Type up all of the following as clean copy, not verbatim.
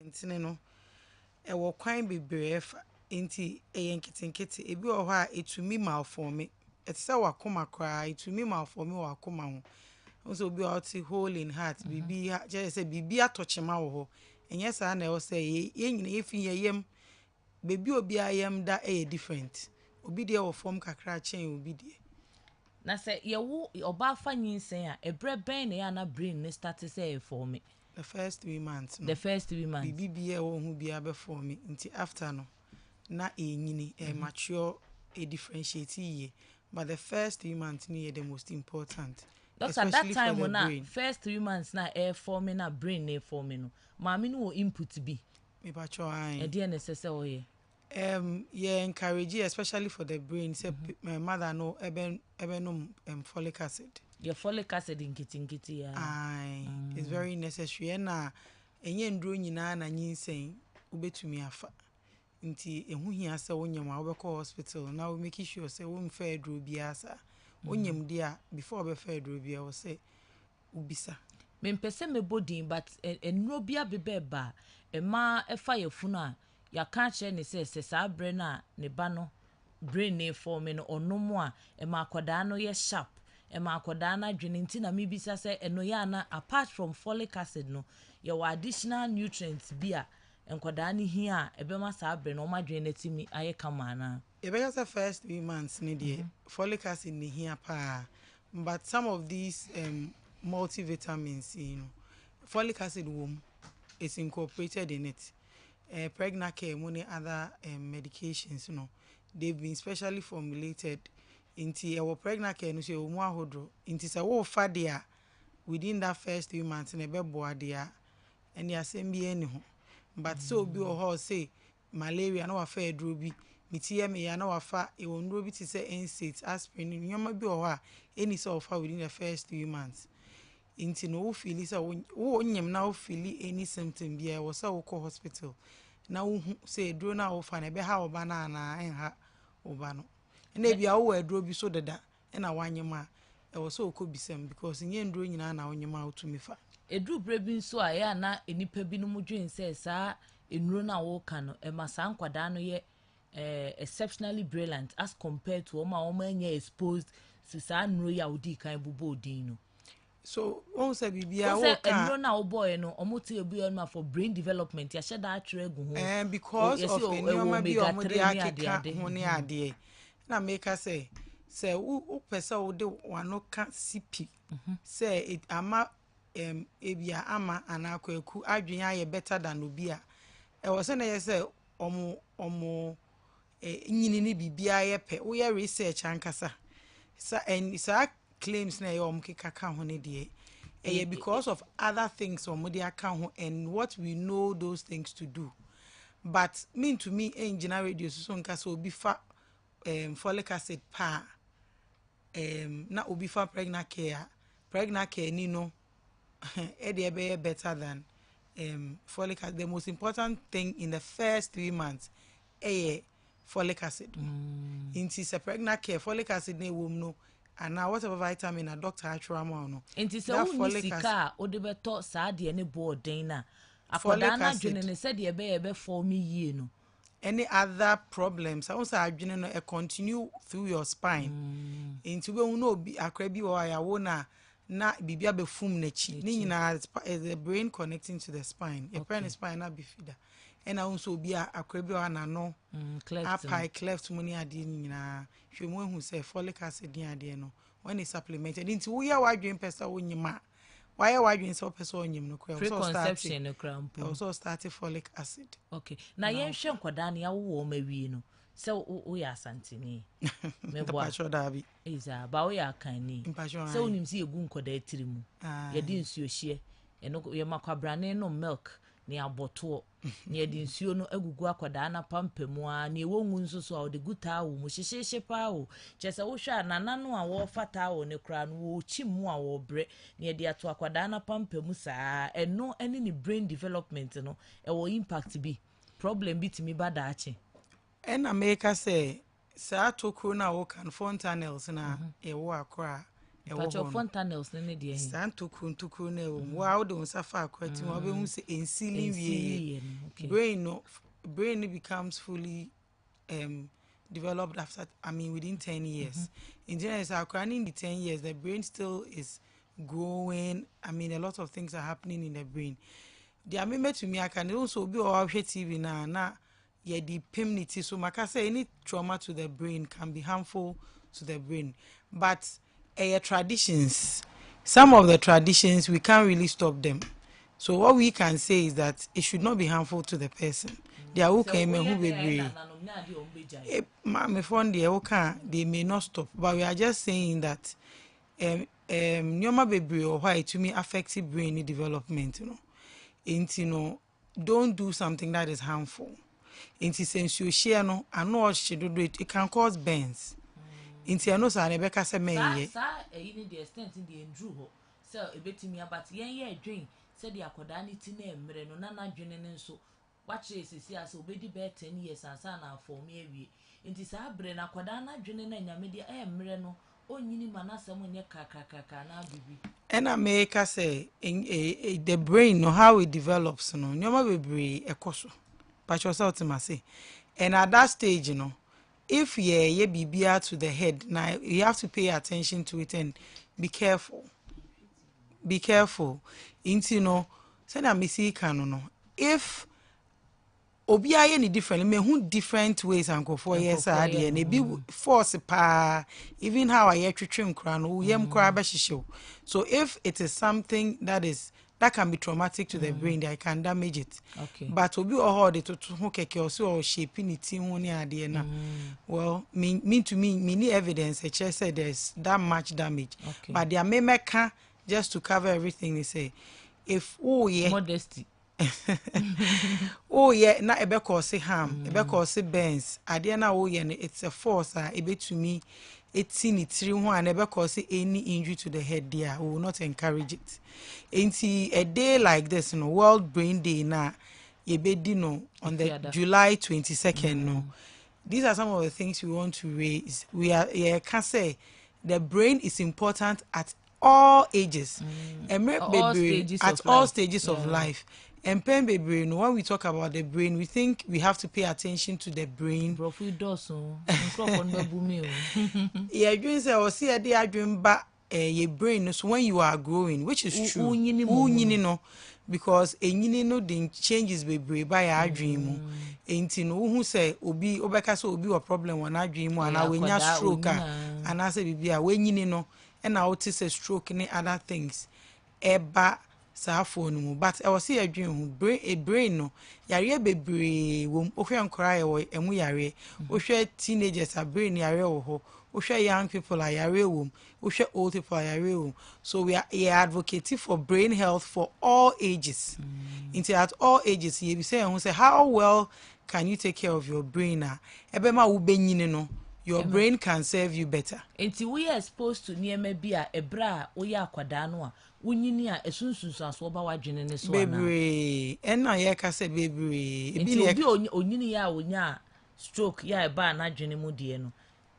ntine no ewo kwan bebree fa nti eyenketinketi ebi wo ha etumi malform etse wakoma kra etumi malform wakoma ho nso obi oti hole in heart bibi je say bibi atochema wo ho enye sa na e say ye nyina efi yem bebi obi ayem da different obi de wo form kakra chen obi de na se ye wo oba fa nyinsen a ebre ben na ya na brain ne start say form the first 3 months no the first 3 months bibi bia wo hu bia be form nti after no na enyini mature differentiate ye but the first 3 months ni the most important. Doctor, Especially that time for the when brain. first 3 months na air forming na brain na forming no maami no input bi Me pacho ai e dey necessary oye yeah, encourage especially for the brain say my mother no ebe no folic acid. Your folic acid nkiti ya Ai it's very necessary na enye nduro nyina na nyinsen ubetumi afa nti ehu hia se wonyam a wobekọ hospital na we make sure say wo mfa aduro bia sa wonyam dia before be fa aduro bia wo say ubisa me mpese me bodin but enro bia bebeba e ma efa yefunu a ya ka kire ne se sa brain na ne ba no brain na form no onomo a e ma akoda no ye sharp e ma akoda na dwene nti na me bisa se eno ya na apart from folic acid no your additional nutrients bia enkoda ne hia ebe ma sa brain no ma dwene natimi aye kama na e be just the first 3 months ni die folic acid ni hia pa but some of these multivitamins folic acid is incorporated in it. Pregnant care and other medications they've been specially formulated into our pregnant care no say omo ahodro into say wo fa dia within that first 3 months na be boa dia and ya sembi eni ho but so bi o ho say malaria na wa fa edro bi mitie me ya na wa fa e wonro bi ti say NSAID aspirin nyoma bi o ho a eni so fa within the first 3 months into no feel say wo nyem na wo feel any symptom bia wo say wo ko hospital na wo say edro na wo fa na be ha oba na na enha oba no na bia wo edro bi so deda na wanyema e wo so ko bisem because nye ndro nyina na wonyema otumi fa edru brebi nso a ya na enipa bi no mudwen say sa enuro na wo ka no e ma sa nkwada no ye exceptionally brilliant as compared to oma anya exposed to sa nuro ya odi kan bubo odin no so on say bibia wo ka enuro na wo boy no omote ebu no for brain development ya sheda atire gu ho because of enyoma bi omode akeka ho ne ade na make say wo pesa wo de wano ka CP say it ama ebia ama anakwaku adwen aye better than obia e wo say na ye say omo nyini ni bibia ye pe wo ye research ankasa sa claims na ye omkeka ka ho ne de because of other things omode aka ho and what we know those things to do but mean to me engineer radio so nkasa obi fa folic acid pa na obi fa pregnant care ni no e dey be better than folic acid. The most important thing in the first 3 months folic acid into se pregnant care folic acid na ewom no and now whatever vitamin a doctor Kyerewaa no into se wo sika o de beto sa de ne bo den na akoda na dwene ne se de be form yie no any other problems I also adwene no continue through your spine into we no obi akra bi wo ya wo na bibia be fum na chi ni nyina the brain connecting to the spine your brain spine na be feeder and also obi akra bi wo na no cleft money ade ni nyina hwemu ehu say folic acid din ade no when is supplemented into wo ya wadwen pesa wo nyima why wadwen so pesa wo nyim no kra preconception no krampo also started folic acid okay na yen hwe nkoda na wo ma wi no se wo ya asantini me boa dabi iza ba wo ya kan ni se wonim si egu nkoda atirimu ye di nsuo hie eno ye makwabrane no milk ni aboto ni ye di nsuo no agugu akoda na pampamu a ni ewongu nso so a o de guta wo mu hyehye pa wo chese wo hwa nana no a wo fata wo ne kra no wo chimu a wo bre ni ye di ato akoda na pampamu saa eno ene ni brain development no e wo impact bi problem bi timi bada ache ena make say sa to kro na wo kan fontanels na e wo akra But your fontanels ne de hin. Santukru na wo. Wa wo de unsafa akwati mo be hu se ensili wie. Brain becomes fully developed after within 10 years. In general, in the 10 years, the brain still is growing. A lot of things are happening in the brain. The amendment to me, I can also be watch TV na yeah the immunity. So I say any trauma to the brain can be harmful to the brain. But traditions, some of the traditions we can't really stop them. So what we can say is that it should not be harmful to the person. They are okay, who baby. They may not stop, but we are just saying that nyoma baby or why to me affected brain development, don't do something that is harmful. Since you share no, I know what she do it can cause burns. I know say Rebecca say me ye. Any the extent in the endru so a bit me about yen drink said the akoda ni ti na emre no na dwene ne nso watch see as obedi be 10 years and san na for me awie nti sa bre na akoda na dwene na nyame de emre no onyini manasem nye kakakaka na bibi ena make say the brain no how it develops no nyoma bebre ekoso but yourself to say and at that stage if ye bibia to the head now you have to pay attention to it and be careful into say na me see can if obi aye ni different me who different ways and go for yes and e be force pa even how I twetwem kra no yem kra ba hihyew. So if it is something that can be traumatic to the brain, that can damage it. Okay. But obi or de to ho keke or shaping it ho ni ade na. Well, me need evidence said there's that much damage. Okay. But there may make just to cover everything they say. If modesty na ebe cause harm, ebe cause burns. Ade na it's a force ebe to me it's in it and ebe cause any injury to the head there. We will not encourage it. A day like this, World Brain Day na yebe on the July 22nd These are some of the things we want to raise. We can say the brain is important at all ages. All stages of life. And pen baby, when we talk about the brain, we think we have to pay attention to the brain. Yeah, dream say or see a day I dream back your brain so when you are growing, which is true. Because the changes baby by our dream. Ain't who say obi obeka so obi a problem when I dream and I when stroke and I say baby when and I notice a stroke and other things. Eba sa phone but I was see a dream brain no yare bebre wo ohwe nkora ye wo emu yare ohwe teenagers a brain yare wo ho ohwe young people a yare wo ohwe old people a yare wo. So we are advocating for brain health for all ages. Into at all ages you be saying say how well can you take care of your brain ebe ma wo benyine no your brain can serve you better. Until we are exposed to near maybe a ebra oya akwadano unyini a esunsun so ba wadwene ne so na baby na ye ka say baby ebi obi onyini ya onya stroke ya eba na dwene mu de no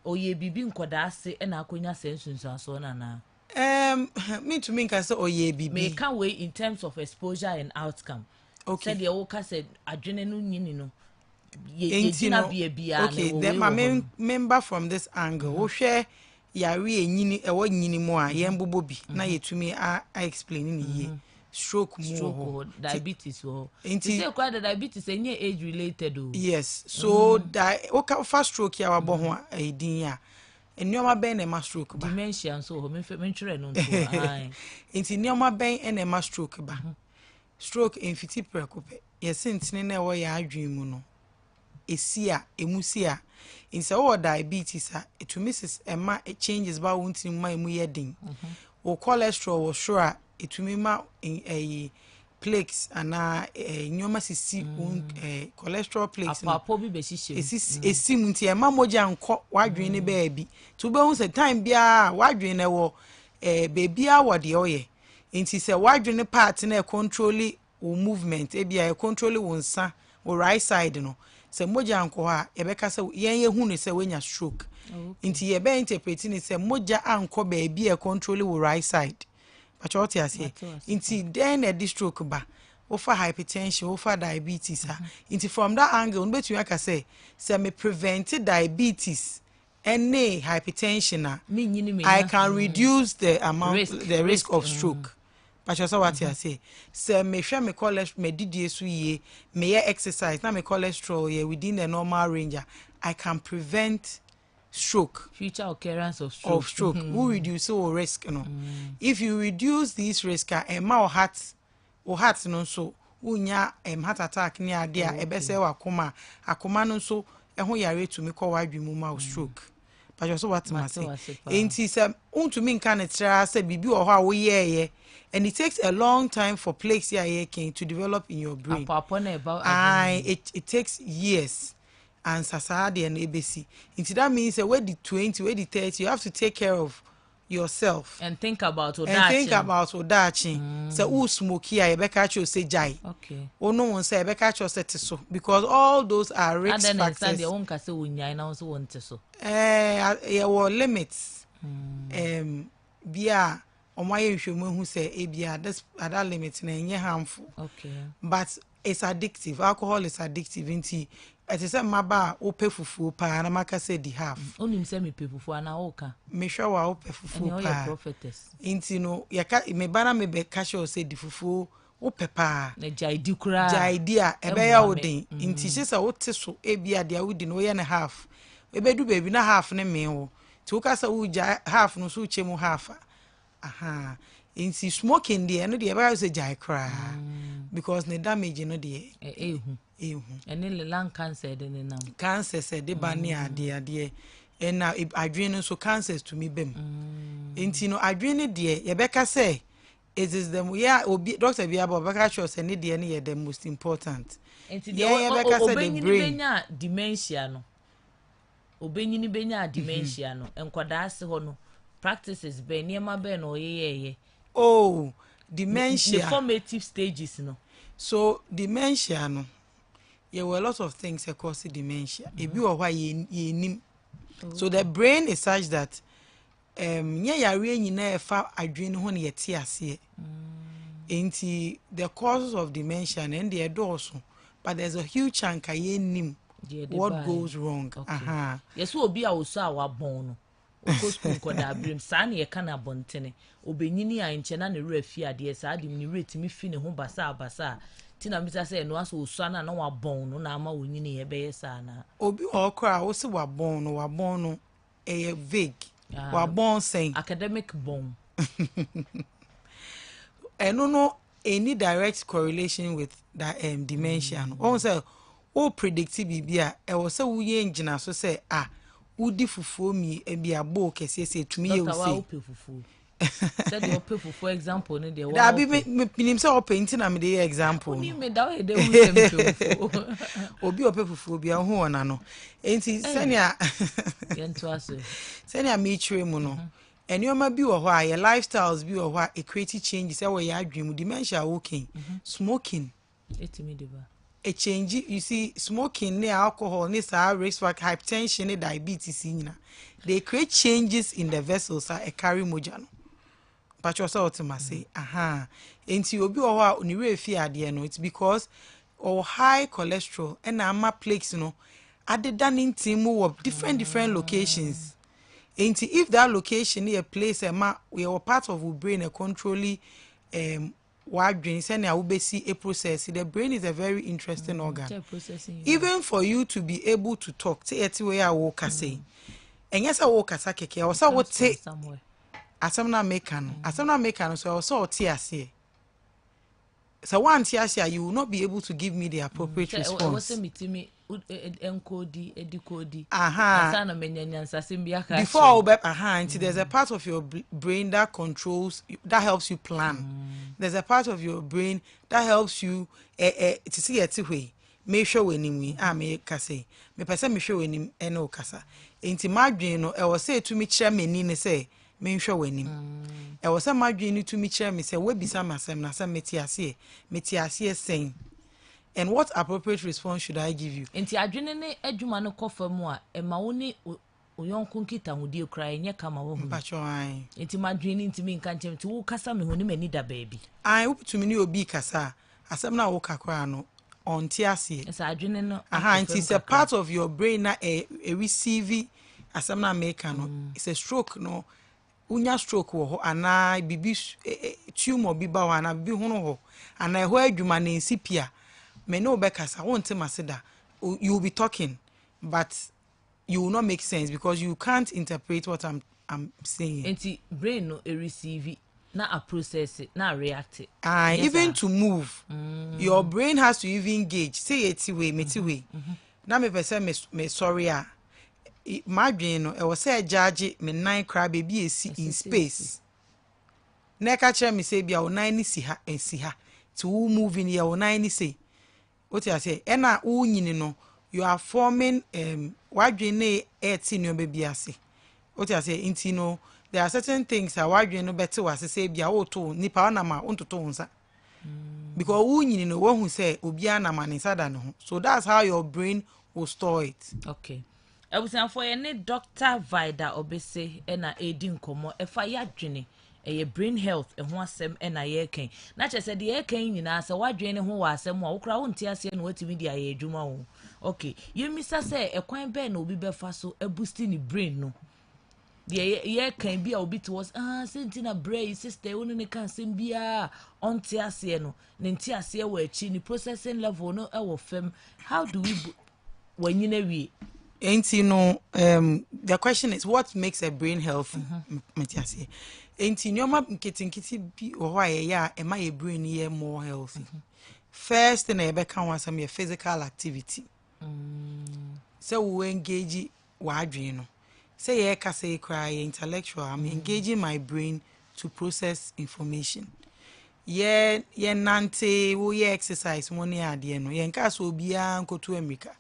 oye bibi nkoda ase na akonya sensunsun so na me to me can say oye bibi me can way in terms of exposure and outcome. Okay, said the oka said adwene no nyini no okay, then my member from this angle wo hwe yare enyini ewo nyini mu a yembobo bi na yetumi I explain ni ye stroke diabetes say quite the diabetes any age related yes so that first stroke ya wabo ho edin ya enioma ben na stroke ba dementia so me ntwere no nto enti enioma ben na stroke ba stroke enfiti prekope yesentine na ewo ya adwen mu no emusia in so diabetes it misses ma changes ba wontin ma emu yedin o cholesterol was sure it ma a plaques and nyoma sisi cholesterol plaques apapo bi be hihye esim nti ma moja nko wadwen ne baabi to be hu say time bia wadwen ne wo baby a wo de oye nti say wadwen ne part na control wo movement e bia control wo nsa wo right side no se moja anko ha yebeka se yen hu ne se wenya stroke nti yebe interpret ni se moja anko ba bi e control wo right side but what you say nti then a stroke ba over hypertension over diabetes nti from that angle nbetu aka say me prevent diabetes any hypertension I can reduce the amount the risk of stroke. But you saw what you say me hwe me cholesterol me didie so ye me exercise na me cholesterol ye within the normal range I can prevent stroke, future occurrence of stroke. Who reduce your risk, you know. If you reduce this risk ma heart no so unya heart attack ni ade a ebese wakoma akoma no so ho yare to me call wadwemu ma stroke. But you so what ma say enti se untumi nka ne tra say bibi wo ho a wo ye and it takes a long time for plaques here to develop in your brain. It takes years. And sasade and ABC. That means where the 20, where the 30, you have to take care of yourself. And think about Odachi. So who smoke here, you catch you say jai. Okay. Or no one say catch you say so. Because all those are risk factors. And then won't say I also want to so. Were limits. Bia on my who say bia that's at that limit and harmful. Okay. But it's addictive. Alcohol is addictive into it is a maba o pe fufu pa na maka say the half. Onim say me pe fufu na oka. Me sure wa o pe fufu pa. Prophetess. Inti no ya ka me bana me be ka sure say the fufu o pe pa. Na jaidi kura. Jaidi a ebe ya odin. Inti she say o te so e bia dia wudi no ye na half. Ebe du baby na half ne me wo. Ti o ka say wo ja half no so uche mu half. Aha. Inti smoking there no dey ebe say jai kra. Because the damage no dey. Any lung cancer de nam cancer said the bani ade and now adrenaline so cancers to me bem enti no adrenaline de yebeka say it is the obi doctor bi aba beka sure say ne de ne the most important enti yebeka say the brain dementia no obenyini benya dementia no enkwada ase ho no practices be niema be no ye dementia the formative stages no so dementia no there were a lot of things that cause dementia. So the brain is such that the causes of dementia and the also, but there's a huge chunk what goes wrong. Okay. Yes, we'll be also our bone. Sani e kana bontene obenyini a nchena ne refi ade sa ade ni rate mi fi ne ho basa tina misa say no aso usana na wa bon no na ama wonyini ye be yesa na obi okra wo se wa bon no e vague wa bon saying academic bon no any direct correlation with that dementia no on say o predict bibia e wo se wo ye ngina so say udi fufuo mi e bia bo kese tumi ye wo say said your people for example no dey that be me say painting na me dey example ni me da we dey use obi opefufu bia ho ona no enti senia yento aso senia me chire mu no enioma bi wo ho a your lifestyles bi wo ho a create changes e wo ya adwemu dementia walking smoking etimi dey ba a change you see smoking ne alcohol ne sa risk for hypertension ne diabetes they create changes in the vessels that carry moja no but you also to say enti obi o ho ni refi ade no it's because or high cholesterol and ama plaques no adeda nintimu of different locations enti if that location near place we are part of our brain a controlling what brain send a process. The brain is a very interesting organ. Even for you to be able to talk, say it way I walk say. And yes, I walk as I keke. I also would say asamna mekan so also TSC. So one TSC you will not be able to give me the appropriate response. Encode before there's a part of your brain that controls that helps you plan. There's a part of your brain that helps you to see a way make sure when me say me person me sure when eno kasa enti madwin no e wo say to me kire me ni say me sure when e wo say madwin ni to me kire me say we bisa masem na say meti ase sen and what appropriate response should I give you? Enti adwene ne adwuma no kofa mu a ema wo ni oyonko nkita hudie kra enye kama wo hu. Mpacho ai. Enti madwene ntimi nka ntem ti wo kasa me ho ni mani da baabi. Ai woputumi ni obi kasa asem na wo kakra no onti ase. Esa adwene no. Aha, nti it's a part of your brain na a receive asem na make no. It's a stroke no. Unya stroke wo ho ana bibi tumor bi ba wa na bibi hono ho ana ho adwuma na nsipia me no be kasa wonte maseda you will be talking but you will not make sense because you can't interpret what I'm saying. Enti brain no receive na a process it na react it. Yes, even to move your brain has to even gauge say eti way meti way na me person me sorry a my brain no e was say judge me nine cry baby esi in space na ka kire me say bia o nine ni si ha ensi ha to move in here o nine ni say what you say e na wo nyini no you are forming wadwen na eti no baby ase what you say inti no there are certain things that wadwen no better was say bia wo to nipa na ma ontoto unsa because wo nyini no wo hu say obi ana ma ne sada no so that's how your brain will store it. Okay. Ebusanfo ye ne Dr. Vida Obese na edi nkomo efa yadwene eye brain health ho asem na ye ken na chese de ye ken nyina se wadwene ho wa asem a wokra wo ntia ase na watimi dia ye adwuma wo. Okay, you misa say ekwan be na obi befa so boost ni brain no de ye ken bia obi to was sentina brain sister wonu ne kan sem bia ontia ase no ne ntia ase wa achi ni processing level no e wo fam. How do we wanyina wi? Ain't no the question is what makes a brain healthy? Metiase. Ain't nyoma nkiti bi oho ya e ma your brain ye more healthy. First thing e be kan wa some your physical activity. So we engage wadwin no. Say ye ka say cry intellectual, I'm engaging my brain to process information. Ye nante wo ye exercise money ade no. Ye nka so bia nkoto America.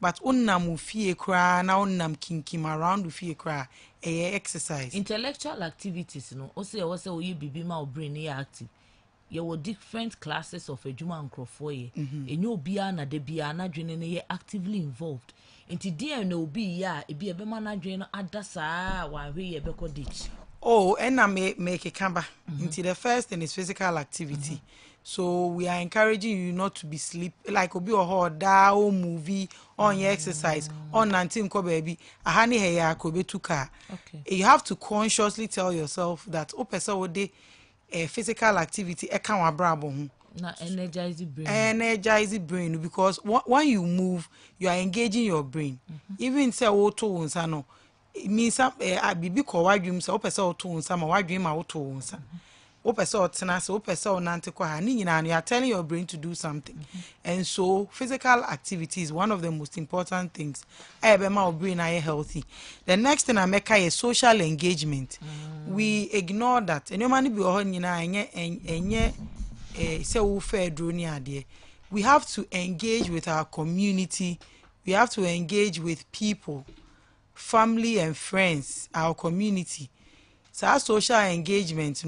But unnam fie kra na unnam kinkim around fie kra exercise. Intellectual activities no o say oyi bibi ma o brain e active. Ye were different classes of ejuma nkrofo ye. Enye obia na de bia na dwene ne ye actively involved. Enti dia na obi ya e bia be ma na dwene no adasa wa hwe ye be ko ditch. Oh, and I make a kamba. Into the first thing is physical activity. So we are encouraging you not to be sleep like obi or da or movie on your exercise on nantim ko baby ahani heya ko betuka. Okay. You have to consciously tell yourself that o person wo dey physical activity e kan wa brabo ho. Na energize brain. Energize brain because when you move you are engaging your brain. Even say wo to unsa no it means bibi ko wadwum say o person wo to unsa ma wadwum ma wo to unsa. You are telling your brain to do something. And so physical activity is one of the most important things. I have my brain are healthy. The next thing I make is social engagement. We ignore that. And we have to engage with our community. We have to engage with people, family and friends, our community. So our social engagement,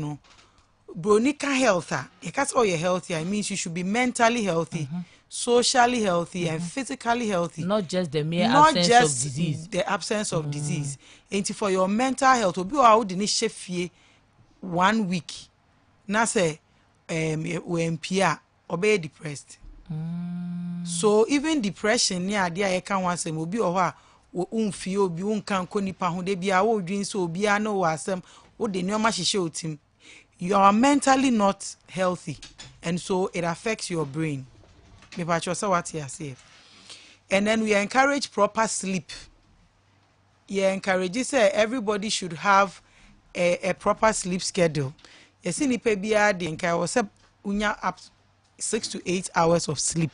Bronica health, because all you're healthy, I mean you should be mentally healthy, socially healthy, and physically healthy. Not just the mere absence of disease. The absence of disease. And for your mental health, obi wa udi ni chefie 1 week. Na say MPA obe depressed. So even depression ni ade a kan wan sem obi oho a unfie obi unkan ko nipa ho de bia wo dwin so obi a no wasem wo de nyoma hihye otim. You are mentally not healthy, and so it affects your brain. And then we encourage proper sleep. Yeah, encourage say everybody should have a proper sleep schedule. Yes, in Ipebia, was up 6 to 8 hours of sleep.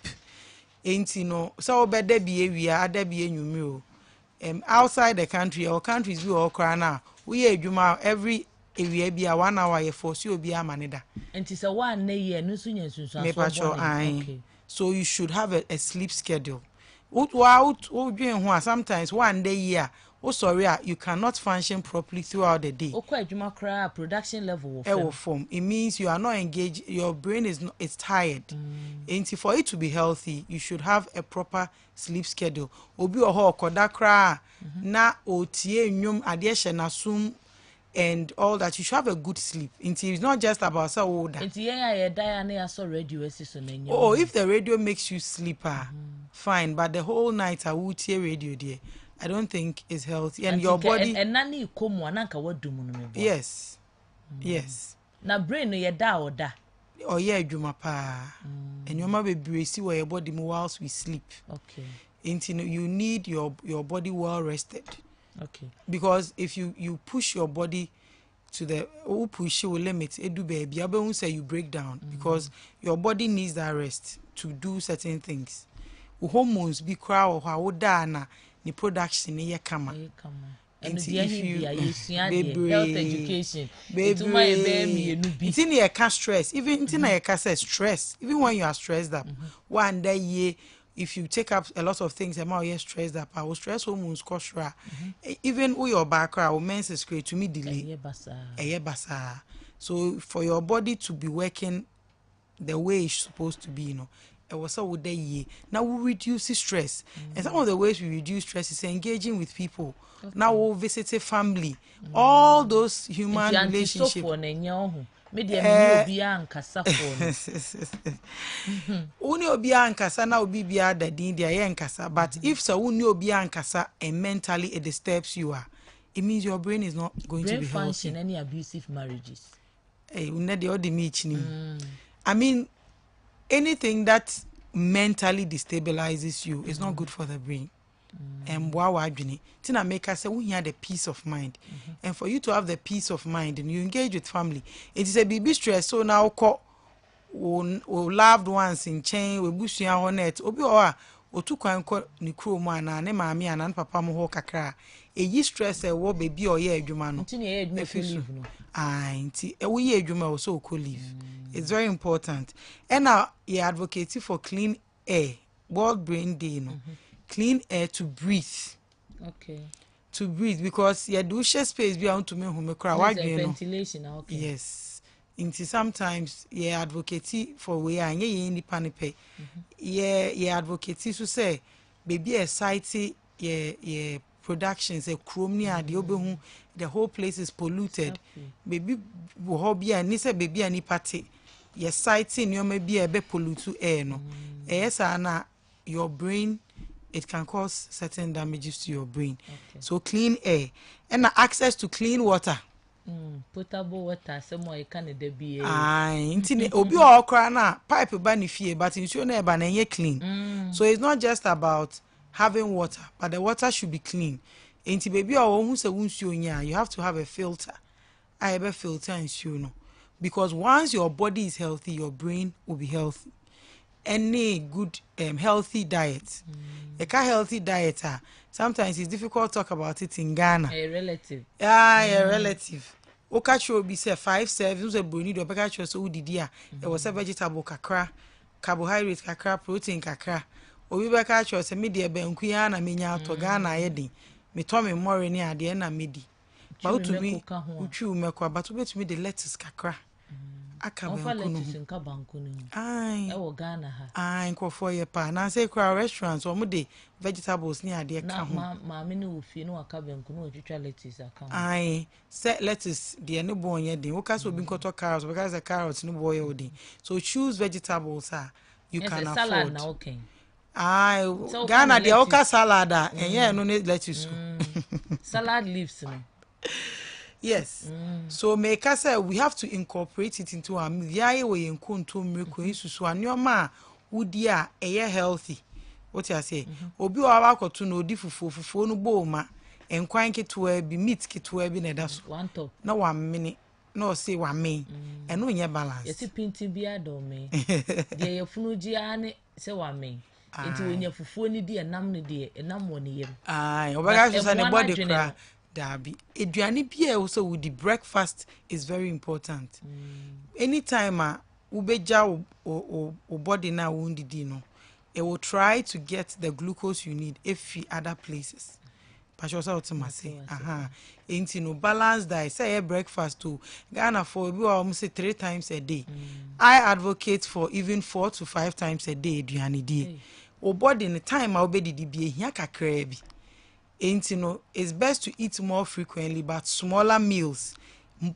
Ain't you know, so better behavior, there be a new outside the country, our countries we all cry now. We every area be a 1 hour ye force you be a manida. And it's a 1 year no sooner. Okay. So you should have a sleep schedule. Sometimes 1 day year oh sorry, you cannot function properly throughout the day. Production level Form. It means you are not engaged, your brain is not, it's tired. And for it to be healthy, you should have a proper sleep schedule. Obi oho kodakra na otie nyum adie na sum and all that. You should have a good sleep. It's not just about so that. Oh, if the radio makes you sleeper, fine, but the whole night I would hear radio there. I don't think it's healthy. And your body. Yes. Yes. Na brain no yeda oda. Oh yeah, adwuma pa. And your mama be see where your body whilst we sleep. Okay. You need your body well rested. Okay. Because if you push your body to the push your limit, it do baby. I won't say you break down because your body needs that rest to do certain things. Hormones be crowd or how dana the production in your kama. And if you health education, it's in your can stress. Even in your can say stress. Even when you are stressed up, one day if you take up a lot of things, you're stressed up. I will stress hormones cause even with your background, menses create to me delay. So for your body to be working the way it's supposed to be, it was so would they now we reduce stress. And some of the ways we reduce stress is engaging with people. Okay. Now we'll visit a family. All those human relationships. Uni obia ankasa na obi bia dadin dia ye ankasa, but if so uni obia ankasa and mentally it disturbs you, it means your brain is not going to be healthy. Any abusive marriages. I mean, anything that mentally destabilizes you is not good for the brain. And Tina make us say we have the peace of mind. And for you to have the peace of mind and you engage with family, it is a big stress. So now call loved ones in chain, we bush on it, obi or two can call ni crew man and mammy and papa mo kakra. A ye stress a war baby or ye jumano. We ye juma also could live. It's very important. And now you advocate for clean air, World Brain Day, clean air to breathe. Okay. To breathe because you do share space beyond to me who cry. Ventilation. Okay. Yes. Into sometimes you advocate for we are any panipe. Yeah, advocate to say baby a site yeah productions a chromia the whole place is polluted. Baby hobby and nisa baby any party. Your sighting you may be a bit polluted air no. Yes, Anna, your brain it can cause certain damages to your brain. Okay. So clean air and access to clean water. Potable water, somewhere you can be. Obi or crana pipe bani fee, but in sure never clean. So it's not just about having water, but the water should be clean. Ain't baby or who's a you have to have a filter. I have a filter and no. Because once your body is healthy, your brain will be healthy. Any good healthy diet. A healthy diet, sometimes it's difficult to talk about it in Ghana. A relative. A relative. Okacho be say 5 servings of bruni do bekacho so didia. It was a vegetable kakra, carbohydrate kakra, protein kakra. Obi bekacho say media benkuya na menya to Ghana yedi. Me to me more ni ade na medi. But to me uchu mekwa but to me the lettuce kakra. For your pa na say crowd restaurants or mude vegetables near dear set lettuce dear no boy yet because we've been cut carrots because the carrots no boy old. So choose vegetables you can afford. Okay. Ghana the oka salad and yeah no need lettuce. Salad leaves. Yes. So make us say we have to incorporate it into our meal. Yeah, we encounter miracle so anyoma wodia healthy. What you say? Obi wa ko to no di fufu no bo ma enkwan ketewa bi meat ketewa bi na da so. Na 1 minute. No say 1 main. And no nya balance. Yes pinti bia do me. Dey yefunu ji ane say 1 main. Enti wonya fufu ni di enam ni di enam woni yem. Obaga so say ne body cra. Dabi eduane bia also with the breakfast is very important. Anytime ubeja o body na wundidi no, it will try to get the glucose you need if other places. pasho sa otimase enti no balance diet say breakfast to Ghana for we almost say 3 times a day. I advocate for even 4 to 5 times a day aduane die. O body in the time I obedi di bi ehia kakra bi. Enti no it's best to eat more frequently but smaller meals,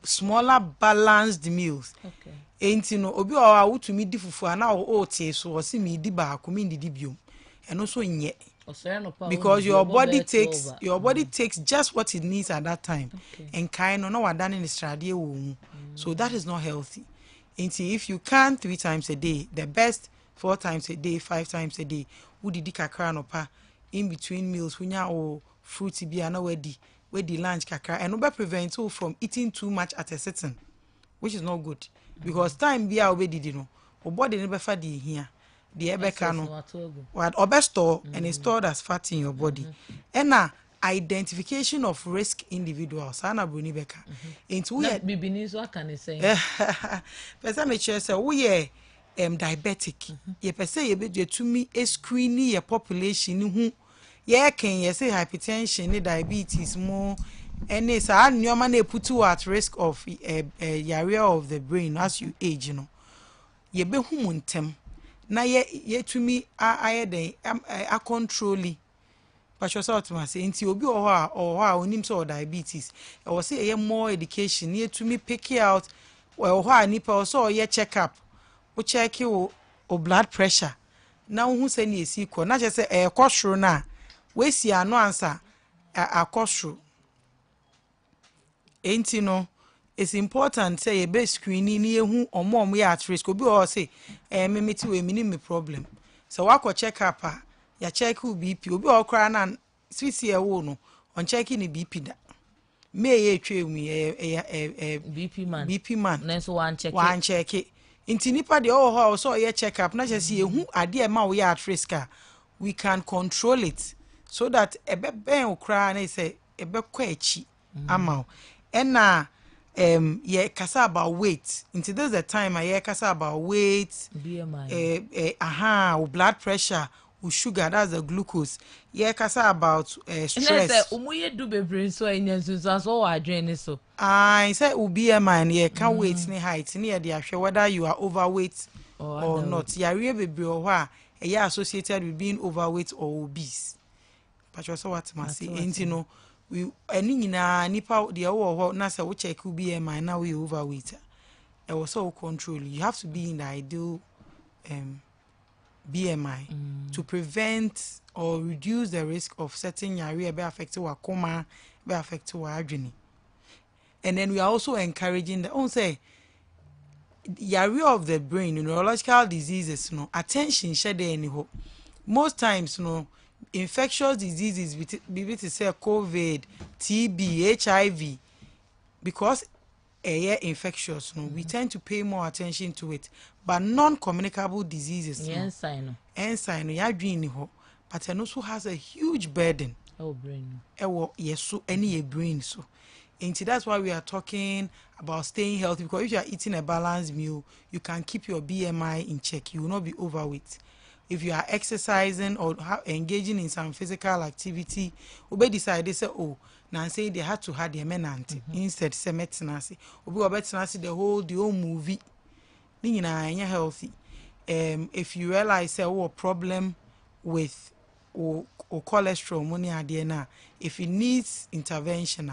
smaller balanced meals. Okay. Enti no obi o awutumi di fufu ana o tie so o si mi di ba ko mi di biom. Eno so nye. Because your body takes just what it needs at that time. And kind of no wadane ni strade wo. So that is not healthy. Enti if you can 3 times a day, the best 4 times a day, 5 times a day. Udidi kakra no pa in between meals hunya o fruity bi na wedi lunch kakra and no be prevent you from eating too much at a sitting, which is not good because time bia obedidi no o body ne be fa di hia the ebeka no what obesto and is stored as fat in your body. And na identification of risk individuals ana bruni beka into we bibini so aka ne say person me chere say we diabetic ye pese ye be tumi screen your population hu ye can ye say hypertension ni diabetes more and is a nyoma na put you at risk of area of the brain as you age, you know. Ye be hu montem na ye tumi ayeden a controlly but you saw to me say nti obi o ha onim so diabetes e wo say ye more education ye tumi pick out well ho nipa so ye check up o check o blood pressure na hu say na esi ko na che say e kwosoro na we si ano ansa akosoro enti no it's important say ye be screening ye hu omo ye at risk obi o say me meti we me problem so wa ko check up ya check BP obi o kra na swisi e wo no on check ni BP da me ye twemu BP man na so wan check inti nipa de ho so ye check up na che se ehu ade e ma wo ya at risk we can control it so that ebe ben okra na say ebe kwa achi ama na ye kasa about weight into this the time ye kasa about weight BMI blood pressure with sugar, that's the glucose. Yeah, kasa about stress. And I say umuye do bebre so enyansu so adwene so. I say BMI yeah can weight ni height ni e dey ahwe whether you are overweight or not. Yeah, we bebre o ho a associated with being overweight or obese. But you also what must say enti no we any nyina nipa de wo na say we check BMI now we overweight. E was so control. You have to be in the ideal BMI to prevent or reduce the risk of certain area be affected wa coma, be affected wa adwene. And then we are also encouraging the on say area of the brain, neurological diseases, attention shade any hope. Most times, infectious diseases be to say COVID, TB, HIV, because infectious, we tend to pay more attention to it. But non-communicable diseases, ensign, ya dream ho, but it also has a huge burden. Oh, brain. Yes, so any brain so. And that's why we are talking about staying healthy, because if you are eating a balanced meal, you can keep your BMI in check. You will not be overweight. If you are exercising or engaging in some physical activity, we decide they say, oh, now say they had to have their menante instead say metinasi. Obi obetinasi the whole movie. Ni na healthy. If you realize say a problem with or cholesterol money ade na, if it needs intervention,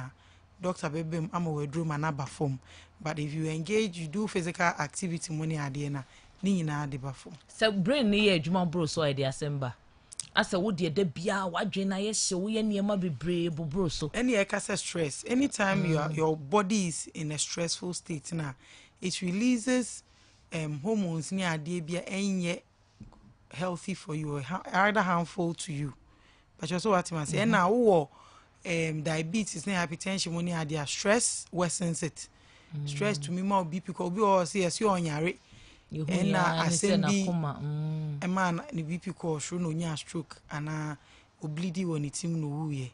doctor bebe am wedrum anaba form. But if you engage, you do physical activity money ade na, ni na ade ba form. So brain ni adwuma bro so ide asemba. Asa wo de bia wadwe na ye hye wo ye niema bebre bobro so. Any excess stress, anytime your body is in a stressful state na, it releases hormones ni ade bia enye healthy for you, either harmful to you. But also what I say na wo diabetes na hypertension money ade stress worsens it. Stress to me more BP ko bi o say yes you onyare. And assembly a man the BP ko sure no nya stroke and oblidi when it him no wuye.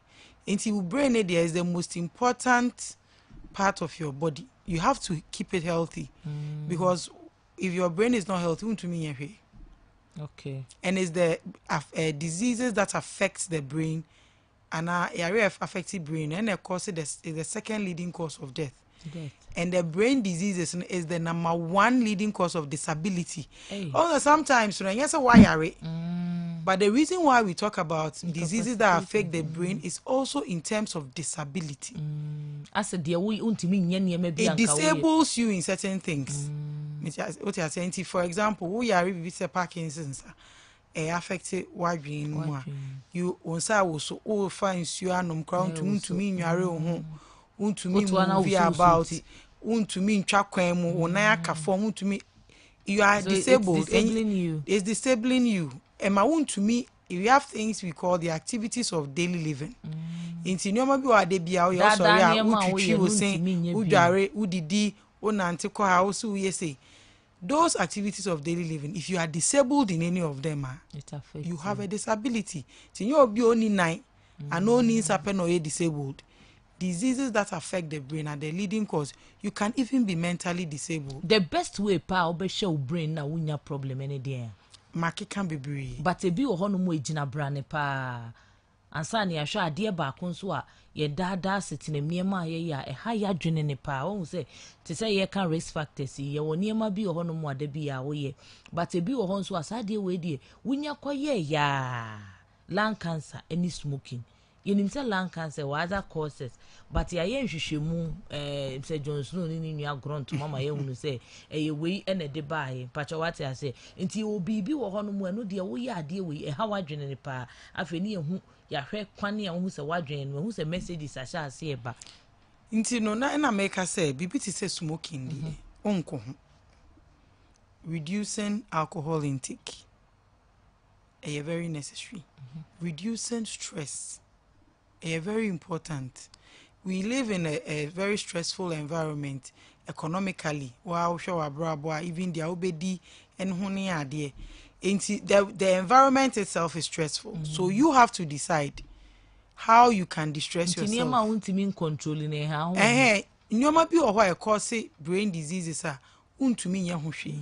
Into brain there is the most important part of your body. You have to keep it healthy because if your brain is not healthy, won't mean here. Okay. And it's the diseases that affect the brain and area affected brain, and of course is the second leading cause of death. And the brain diseases is the number one leading cause of disability. Although sometimes, yes, why are it? But the reason why we talk about diseases that affect the brain is also in terms of disability. It disables you in certain things. What you are saying, for example, we are with Parkinson's. Affected what you also all find you are crown to me to me movie about to me trakwemu onaka form to me you are disabled and it's disabling you and my to me we have things we call the activities of daily living into no bi wa de bia we also ya utwitwi wo sen udware udidi onante ko house we say those activities of daily living, if you are disabled in any of them, you have a disability. So you be only 9 and no needs happen or you're disabled. Diseases that affect the brain are the leading cause. You can even be mentally disabled. The best way pa be show brain na wunya problem any day. Market can be brave. But e bi wo hono mo ejina brane pa. Ansa na yahwa ade ba ko nso a ye dada setine niema ye ya e ha ya dwene ne pa won say to say ye can risk factors ye wo niema bi ho no mo ada bi ya wo ye but e bi wo ho nso asade we die wunya kwaye ya lung cancer any smoking ye nim say lung cancer wa other causes but ya ye nhwehwemu say Johnson ni nua grunt mama ye hunu say ye we ene de bae pacho what ya say nti obi bi wo ho no mo eno de wo ye ade we e ha wa dwene ne pa afeni ehu ya hwe kwane ya hu se wadwen no hu se messages asha ase eba nti no na make say bibi ti say smoking di onko ho reducing alcohol intake is very necessary. Reducing stress is very important. We live in a very stressful environment economically. Wow, show abroad, even the obedi and honey ade. The environment itself is stressful. So you have to decide how you can distress yourself. Controlling how nyoma bi o ho cause brain diseases are untumi nya ho hwe.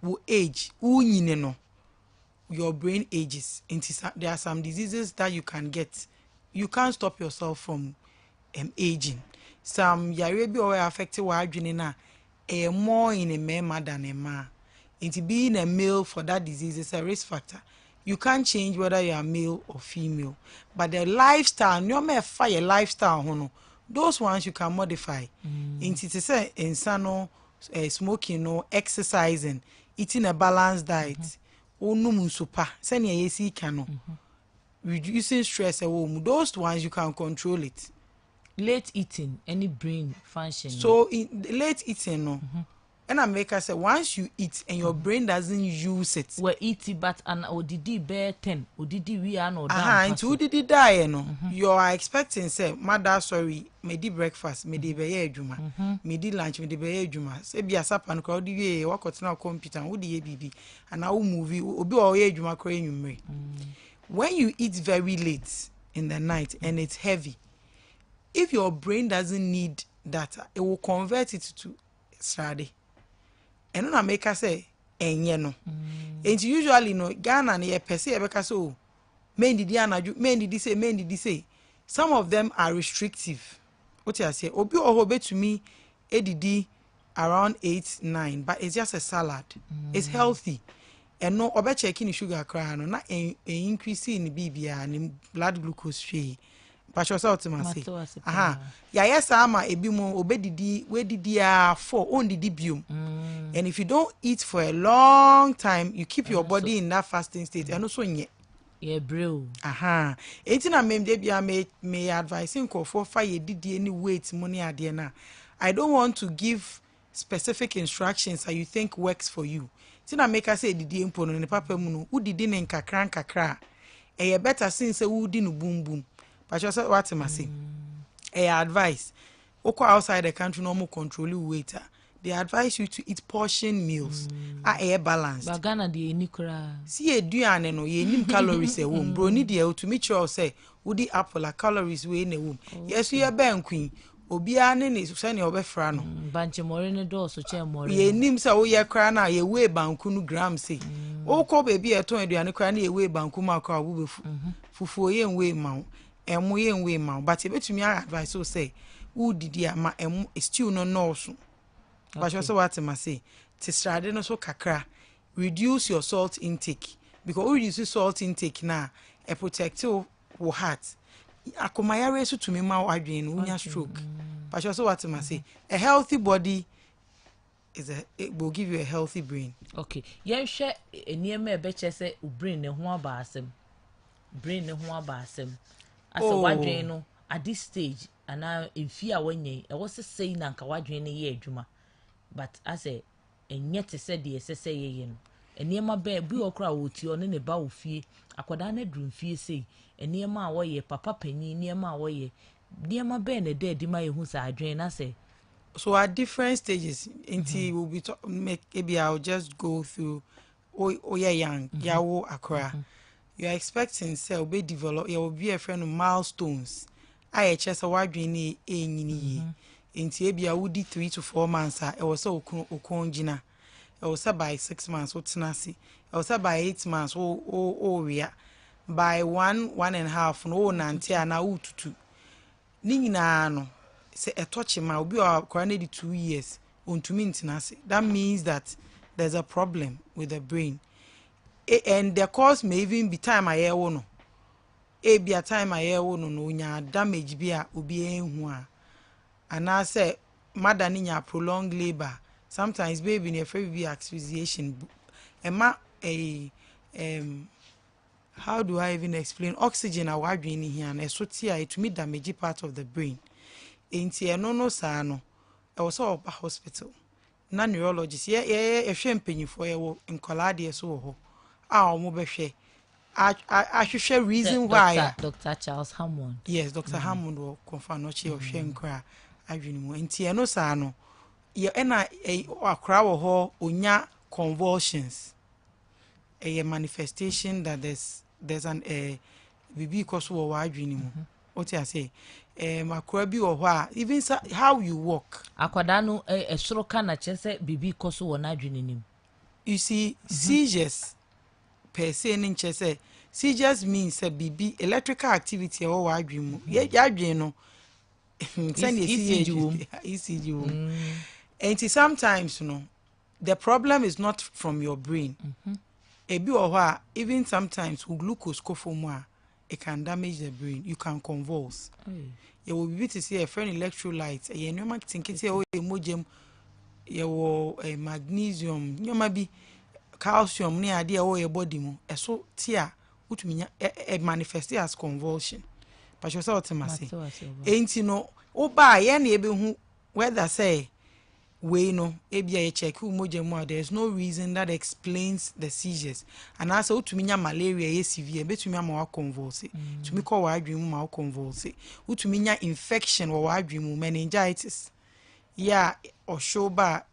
Wo age, unyine no. Your brain ages. There are some diseases that you can get. You can't stop yourself from aging. Some yare bi o affect wa adwene na more in a man than a man. Into being a male for that disease is a risk factor. You can't change whether you are male or female. But the lifestyle, no matter fire lifestyle, those ones you can modify. Into say insano, smoking, no exercising, eating a balanced diet, reducing stress at home. Those ones you can control it. Late eating, any brain function. So in late eating, no. And I make us say once you eat and your brain doesn't use it. We eat it, but an ODD bear 10. ODD we are no down. Into ODD die, no. You are expecting say, mother sorry, me di breakfast, me di beye juma, me di lunch, me di beye juma. Say be a sap and crowd ye work out now computer, wo di BB, and now movie obi o ye juma crying you. When you eat very late in the night and it's heavy, if your brain doesn't need data, it will convert it to strade. And na make us say enye no and usually no Ghana na ye pese e beka so men didi anaju men didi say some of them are restrictive. What you say obi oho betumi edidi around 8-9 but it's just a salad. It's healthy and no obe checking sugar cry no na increase in bibia and blood glucose shey Pastor Saltimasi. Ya yes ama ebimo obedidi we didi for on didi biom. And if you don't eat for a long time, you keep your body in that fasting state. And also nye. Yeah, bro. Etina mem de bia me advising ko for fire didi any weight money ade na. I don't want to give specific instructions that you think works for you. Tina make us say didi empo no ne papa mu no udidi ne nkakra. E better since say udi no boom boom. But you said what I say. Advice. Oko outside the country no more control waiter. They advise you to eat portion meals. Air balanced. But Ghana de nikura. See a duane no ye nim calories a womb. Bro need you to meet you say woody apple calories we in a womb. Yes, we are ben queen. Obia ne ne send your befra no. Banche more ne do so che more. Ye nim say wo ye kra na ye we banku no gram say. Oko baby e ton aduane kra na ye we banku ma kra wo befu. Fufuo ye nwe ma. emu ye nwe ma but e betumi advice so say who did ya ma emu stew no so but you also what ma say to strade no so kakra reduce your salt intake because we reduce salt intake na e protect your heart akomayare so tumi ma adwen unya stroke but you also what ma say a healthy body it will give you a healthy brain. Okay. Yen hwe eniem e be che se brain ne ho abaasem. Brain ne ho abaasem. Asa wadwen no at this stage ana emfi a wanye e wo sesei na nka wadwen ne ye adwuma. But asa enye te se de sese ye no. Eniem ba bi okra woti one ne ba ofie. Akoda na drum fie sei. Eniem a wo ye papa panyin eniem a wo ye. Eniem ba na de di ma ye hu sa adwen na se. So at different stages, until we'll be maybe I'll just go through. Oh yeah, young, yawo akra. You are expecting say be develop. You will be a friend of milestones. I just a wide ni ni. Until maybe I would 3 to 4 months. I was so ukonjina. I was by 6 months. What's nasi? I was by 8 months. We are by 1.5. No nanti na ututu. Ni na no. Say a touch ma obi or 2 years untumi ntinase. That means that there's a problem with the brain. And the cause may even be time I hear no. Be a time I hear no nya damage be a obi enhu a. And I say mother ninya prolonged labor. Sometimes baby in a very asphyxiation. How do I even explain oxygen a wadwin here and so tia it me damage part of the brain. Enti no saa no e wo so hospital na neurologist ye hwe mpanyifo ye wo nkola de so ho a omo behwe ahwehwe reason why Dr. Charles Hammond. Yes, Dr. Hammond will confirm no che hwe nkra adwene mu enti no saa no ye na akra wo ho onya convulsions a manifestation that there's an bibi koso wo adwene mu what I say akra bi wo ho a even how you walk akwada no esoro ka na chese bibi koso wo na adwene nim. You see seizures per se nin chese seizures means a bibi electrical activity wo adwene mu ye adwene no ECG and sometimes the problem is not from your brain. Ebi wo ho a even sometimes glucose ko fomu a it can damage the brain. You can convulse. You will be to see a friend electrolytes. You know, man, think it's a emojim. You will magnesium. You might be calcium near idea or your body mo. So tia, which mean a manifest as convulsion. But you saw to say, ain't you know? Oh, by any who whether say we no ebia check who mojemu. There's no reason that explains the seizures. And also to me malaria is severe, but to me ma convulse. To me call wadwin ma convulse. Who to me infection or wadwin meningitis. Yeah, or shoba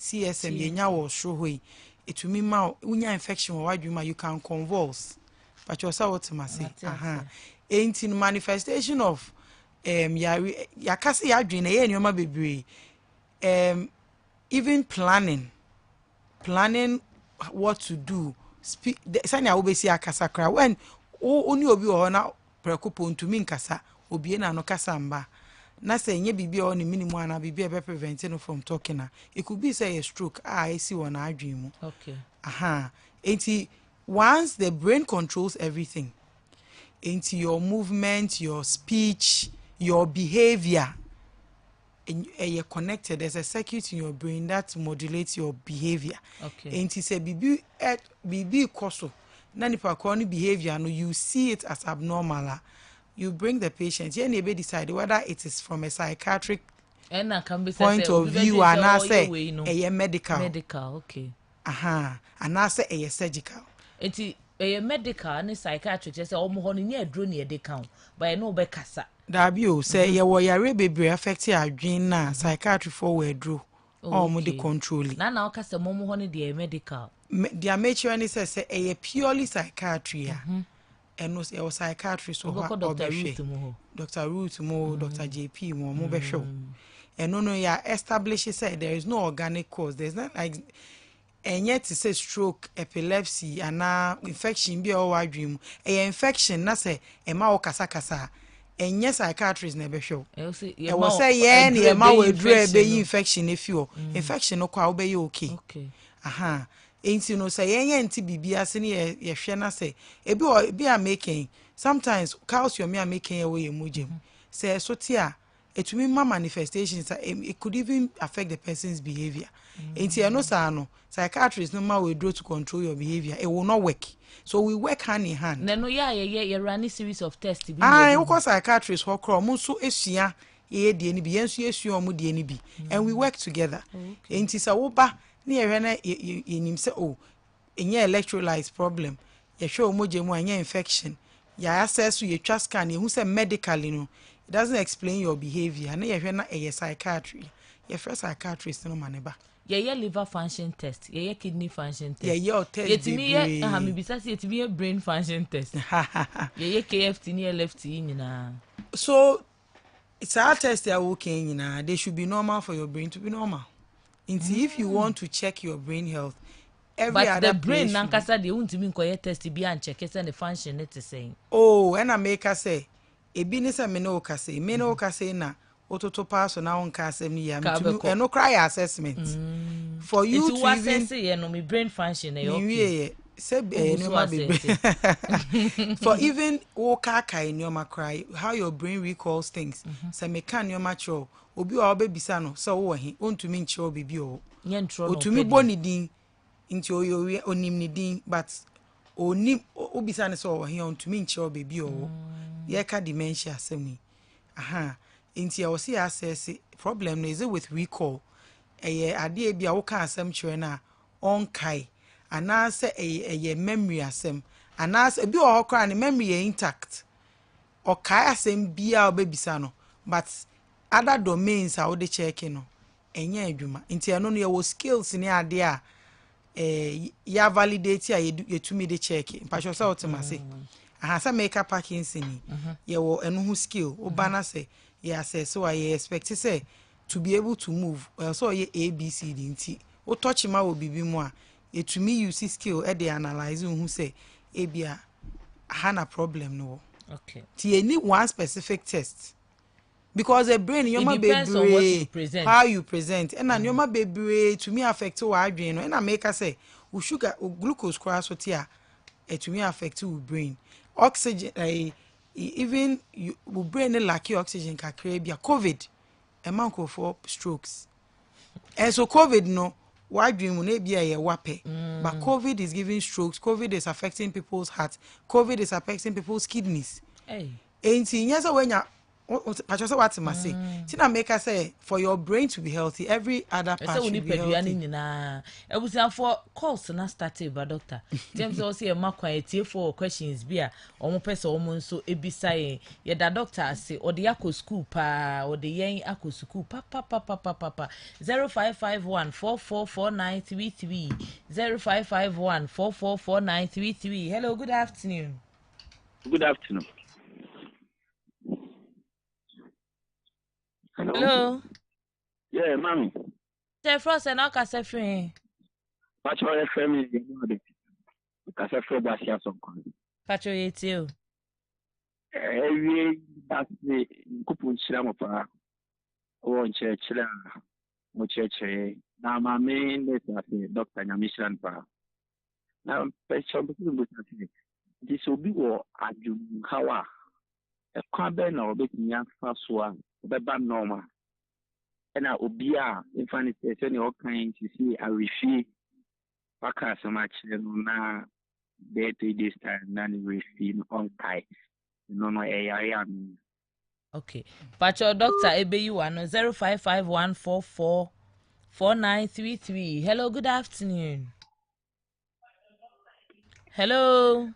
CSM yenya or show way. It to me ma unya infection or wadwin you can convulse. But you saw what to say. Ain't in manifestation of ya kasi wadwin e nyoma bebre. Even planning what to do. Speak. Sanya obesi akasakra when oni obi o na prekopo ntumi nkasa obi na no kasa mba na say nye bibi o ni minimum ana bibi e be prevent no from talking na it could be say a stroke I see one adwin mu. Okay. Enti once the brain controls everything into your movement, your speech, your behavior. And you're connected. There's a circuit in your brain that modulates your behavior. Okay. And it's a BB koso. Nanipa chronic behavior. No, you see it as abnormal. You bring the patient. You never decide whether it is from a psychiatric point of view and I say a medical. Medical, okay. And I say a surgical. It's a medical and psychiatric. Just say almost near drone near the count, but I know be kasa. Dabio say ya wo yare bebre affect adwen na psychiatry for we drew all mo de control na okase momo ho ne de medical their mature ni say a purely psychiatry and no say psychiatry so Dr. Ruth mo Dr. JP mo be show and no ya establish say there is no organic cause. There's not like enye to say stroke, epilepsy, and infection be our dream. A infection, na say ema o kasa kasa. Enye psychiatrist na be show. E was say yeah, ni ema we dre be infection if you infection no kwa be okay. Okay. Aha. Enti no say yenye nti bibia se ne ye hwe na say ebi bi are making sometimes calcium me are making away emojim. Say so tia etumi ma manifestations it could even affect the person's behavior. Enti no say no psychiatrist no ma we draw to control your behavior. It will not work. So we work hand in hand. No yeah run a series of tests bi. Ah, we call psychiatrist ho kro mo so esua ye de ni bi yenso esua mo de ni bi and we work together. Enti say wo ba na ye hwe na yenim say oh enye electrolytes problem ye hwe omogye mu anya infection ya access ye twa scan ye hu say medically no it doesn't explain your behavior na ye hwe na psychiatry ye first psychiatrist no maneba ye liver function test ye kidney function test ye test yetimi ye me bisa say yetimi ye brain function test ye KFT ni LFT nyina so it's a test ya okay nyina they should be normal for your brain to be normal. If you want to check your brain health, every but other the brain nankasa de untimi nkoye test bi an check say the function it is saying. Oh, and I make us say, e bi ni say me no ka say na ototo pass na on ka asem ni ya me no cry assessment. For you to even say no me brain function e okay. Say no ma be for even woka kai no ma cry how your brain recalls things. Say me kan no ma cho obi wa obebisa no so wo he ontumi nche obibi o otumi boni din nti oyo onim ni din but onim obisa ne so wo he ontumi nche obibi o ye ka dementia asemi aha nti e wo see access problem no is it with recall ade bia wo ka asem kire na on kai anase memory asem anase bi o hokra ne memory intact o kai asem bia obebisa no but other domains are the checking no enye adwuma nti eno no ye wo skills ni ade a ya validate ya yetumi de check mpatcho say otemase aha say make Parkinson ye wo eno hu skill obana say ye assess so ye expect say to be able to move so ye abcd nti wo touch ma wo bibi mu a yetumi use skill e dey analyze hu say ebia hana problem no. Okay, ti any one specific test because the brain your depends on what you present, how you present and your baby to me affect our brain and I make us say we sugar or glucose cross what here to me affect your brain oxygen even you brain lack oxygen can create COVID a month for strokes and so COVID no why dream will be a wape but COVID is giving strokes. COVID is affecting people's hearts. COVID is affecting people's kidneys. Hey, ain't yes when you I just what I say. Tina make us say for your brain to be healthy, every other part should be healthy. I was for calls na started by doctor. James also a mark quiet for questions be a omo person omo so ebisa ye da doctor say or the akko school pa or the yen akko school pa 0551 444933 0551 444933. Hello, good afternoon. Good afternoon. Hello. Yeah, mommy. The frost and all free. What's your family? Because I feel that she has some kind. Patriote you. That's the coupon Shramapa or church. Now, my main is Dr. Yamishan Pa. Now, this will be what I do. How a carbon or big young first one, the bad normal. And I will be in funny any all kinds to see a refee. Waka so much na day 3 days time, then refee on tight. No, I am. Okay. But your doctor, Ebe, you are no 0551444933. Hello, good afternoon. Hello.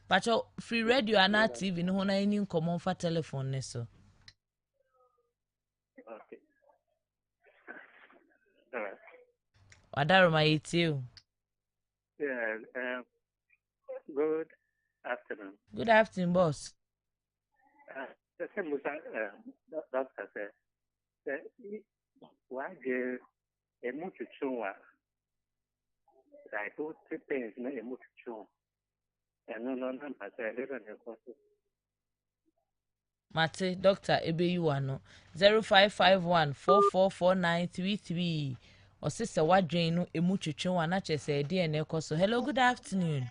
But your free radio and not TV, no one any common for telephone, so. Okay. Wadaroma, it's you. Yeah, good afternoon. Good afternoon, boss. The same with doctor said, why do Emuchuchua. Like those 3 things, no emuchuchua. And no, I said, I don't know. Mate, Doctor Ebeyiwa no 0551444933 or sister wadwen no emu twetwe na chese de ene ekoso. Hello, good afternoon.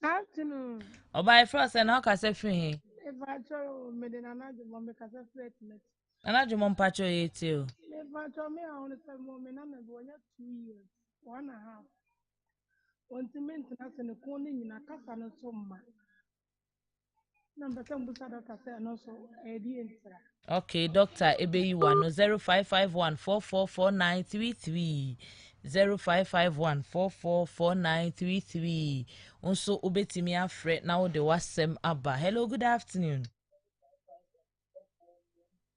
Afternoon. Oba Efra say na ka say free. Evacho medina na jumo me ka say flatmate. Ana jumo mpacho yeti o. Evacho me a on say mo me na me bo 2 years, 1.5. Ontiment na se ne ko ni nyina kasa no so mma. Na mbese mbusa doctor say no so e di entra. Okay, Doctor Ebeyiwa no 0551444933 0551444933 Unso ubetimi afre na wo de wasem aba. Hello, good afternoon.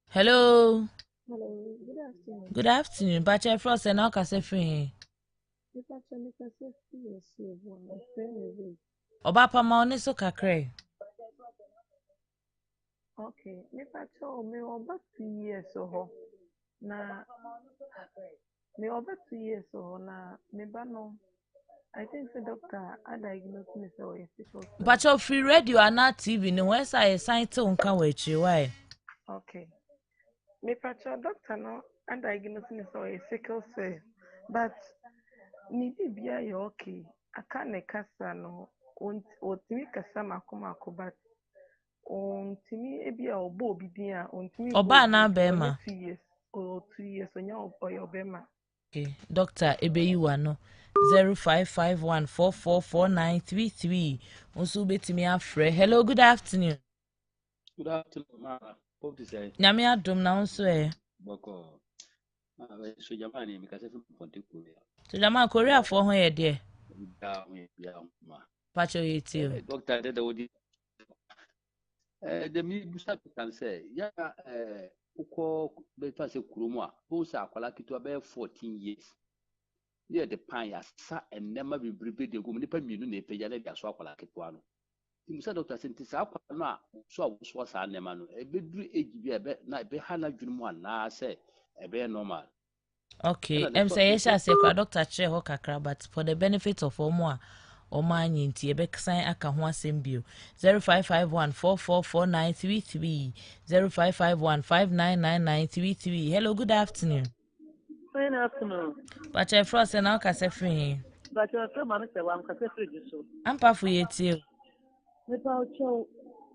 Hello. Hello, good afternoon. Good afternoon. Bacha Frost and Alka Sefri. Evacho me ka say yes, one friend. Obapa Mauniso Kakre. Okay, Evacho me over 2 years so na me over 2 years so na me ba no. I think the doctor I diagnosed me so sickle cell. Bacha free radio and not TV. No, where's I sign to unka wechi? Why? Okay. Me pacho doctor no I diagnosed me so sickle cell. But ni bibia you okay. I can't kasa no ontimi kasa mako but ontimi ebia obo bibia ontimi Oba na bema. 2 years or 2 years onya obema. Okay, Doctor Ebeyiwa no 0551444933. Unso betimi afre. Hello, good afternoon. Good afternoon, ma. Hope to say. Nyame adom na unso e. Boko. So jamani mikase fi ponte Korea. So jama Korea for ho ye de. Ya ma. Pacho yeti o. Doctor de wodi. De mi busa kan say ya uko be fa se kuromu a bo sa akwala kitu be 14 years. Ye de pan ya sa enema bibribe de gum nipa mienu na epeja na bia so akwala kitu ano. Musa doctor senti sa akwala no a so sa enema no ebeduru ejibia be na be hala dwunumu ana say ebe normal. Okay, say yes say kwa doctor che ho kakra but for the benefit of omo anyi nti ebeksan aka ho asem bio 0551444933 0551599933. Hello, good afternoon. Good afternoon. But I frost and aka say free. But your man say one ka say free so. Ampa fu yeti. Without show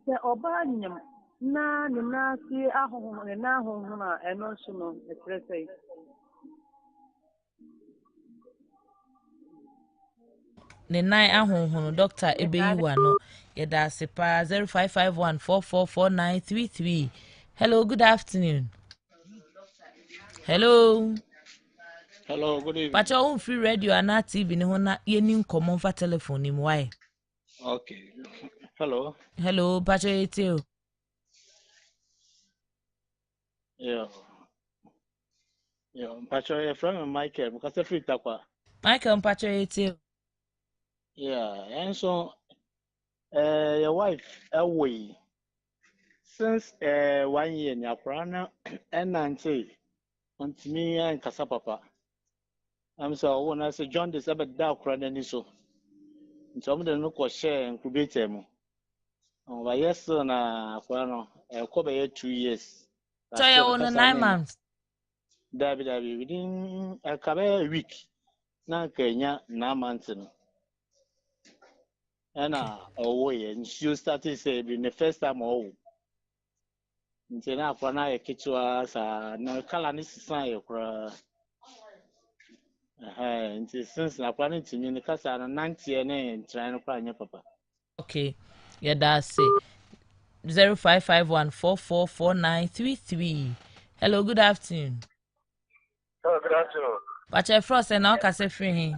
the obanyam na ni na si ahoho na ahoho na eno so no express. Ne nine ahonhono Doctor Ebeyiwa no yeda sepa 0551444933. Hello, good afternoon. Hello, good evening. Pacha on free radio and na TV ne ho na yeni nkomo fa telephone ni why? Okay. Hello. Hello, Pacha yeti. Yeah, Pacha, your friend Michael because free takwa. Michael Pacha yeti. Yeah, and so your wife away since 1 year nyakrana and 90 on me and kasa papa. I'm so when I say John this about da krana ni so. So I'm the no ko share incubate mo. Oh, yes na krana ko be 2 years. So you on 9 months. Dabi within a week na Kenya 9 months no. And and she started say in the first time nti na akwa na yekichwa sa na kala ni sisan yekra nti since na akwa ni timi ni kasa na 90 ne ntran no kwa anya papa. Okay, yeah, that's it. 0551444933. Hello, good afternoon. Oh, good afternoon. Pacha Frost and aka say free.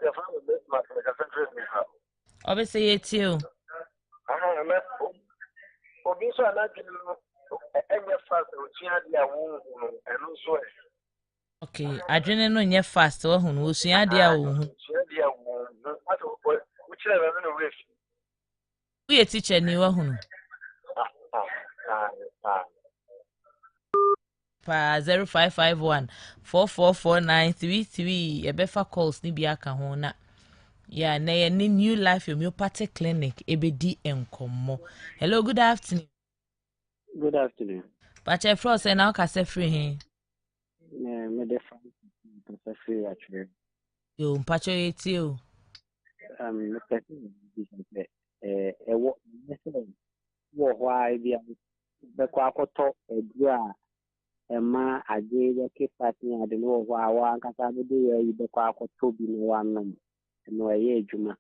Your friend is this man, I can say me. Obviously yeti o. Obi so na gino enye fast o tia dia wo eno so Okay, adwene no nye fast wo hu no osua de a wo hu. Tia dia wo ato o chire na no we. Wo ye teacher ni wo hu no. pa 0551 444933 ebefa calls ni bia ka ho na ya na ye ni New Life Homeopathic Clinic ebedi enkomo. Hello, good afternoon. Good afternoon. Pache Frost na ka se free he. Me the free actually. Yo mpacho yeti o. The person wo why be kwa akoto edu a ema age ye ke party ade no wo awa nkasa be ye be kwa akoto bi no wanom no ye adwuma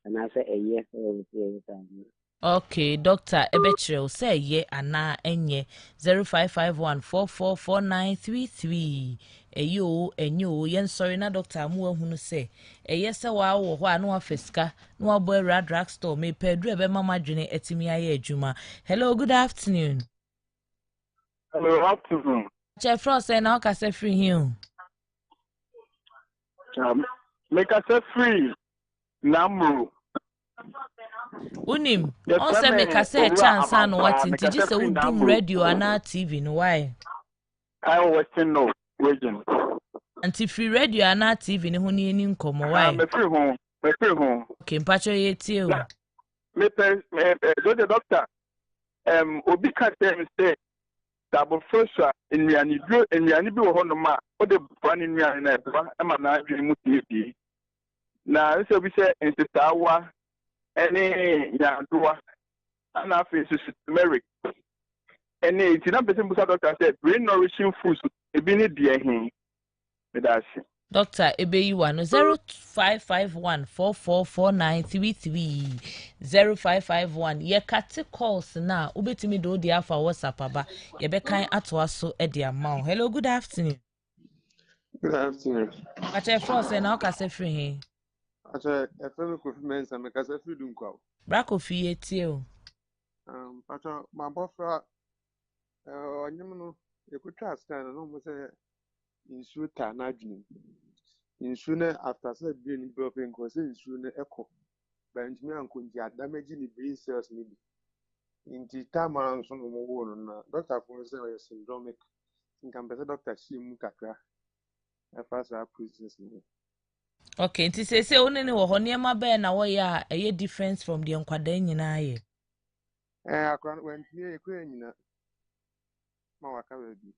ana se eye Okay, doctor ebechrew say ye ana enye 0551444933 enyo yen sorry na doctor mu ahunu say eye se wa wo ho anu afeska no abo era drug store me pedu ebe mama dwene etimi aye adwuma. Hello, good afternoon. Hello, afternoon. Chef Frost say na ka say free him. Make us free number. Unim on se me ka say chance an what nti ji se udum radio ana TV no why I always know region anti free radio ana TV ne ho ne ni nkomo why me free home okay mpacho yeti o me the doctor obi ka dem say double flusher enwiani bi wo ho no ma o de bra ne nwiani na eba e ma na adwene mu tie na se obi say ensitawa any Adwoa and after turmeric. And it's not person who doctor said brain nourishing foods a binny dear him. Doctor Ebeyiwa no 0551444933 0551 ye kate calls na ubetimi do dia for WhatsApp aba ye be kan atoa so e dia ma. Hello, good afternoon. Good afternoon. Pache Frost na o ka se free he. Acha FM confirmation am ka se free dun kwa. Brako fie tie o. Acha ma bofra onyem no ekutwa scan no mo se insu ta na adwin. Insu na after say be ni broken ko se insu na eko. Ba ntimi ankonji adamage ni brain cells ni bi. Inti tamara nso no mo wo no na doctor ko se o syndromic. Nkam be doctor shi mu kakra. Afasa process ni. Okay, nti say onene wo ho niam ba na wo ya eye difference from the nkwada nyina ye. Akwan when tie ekwe nyina. Ma waka we bi.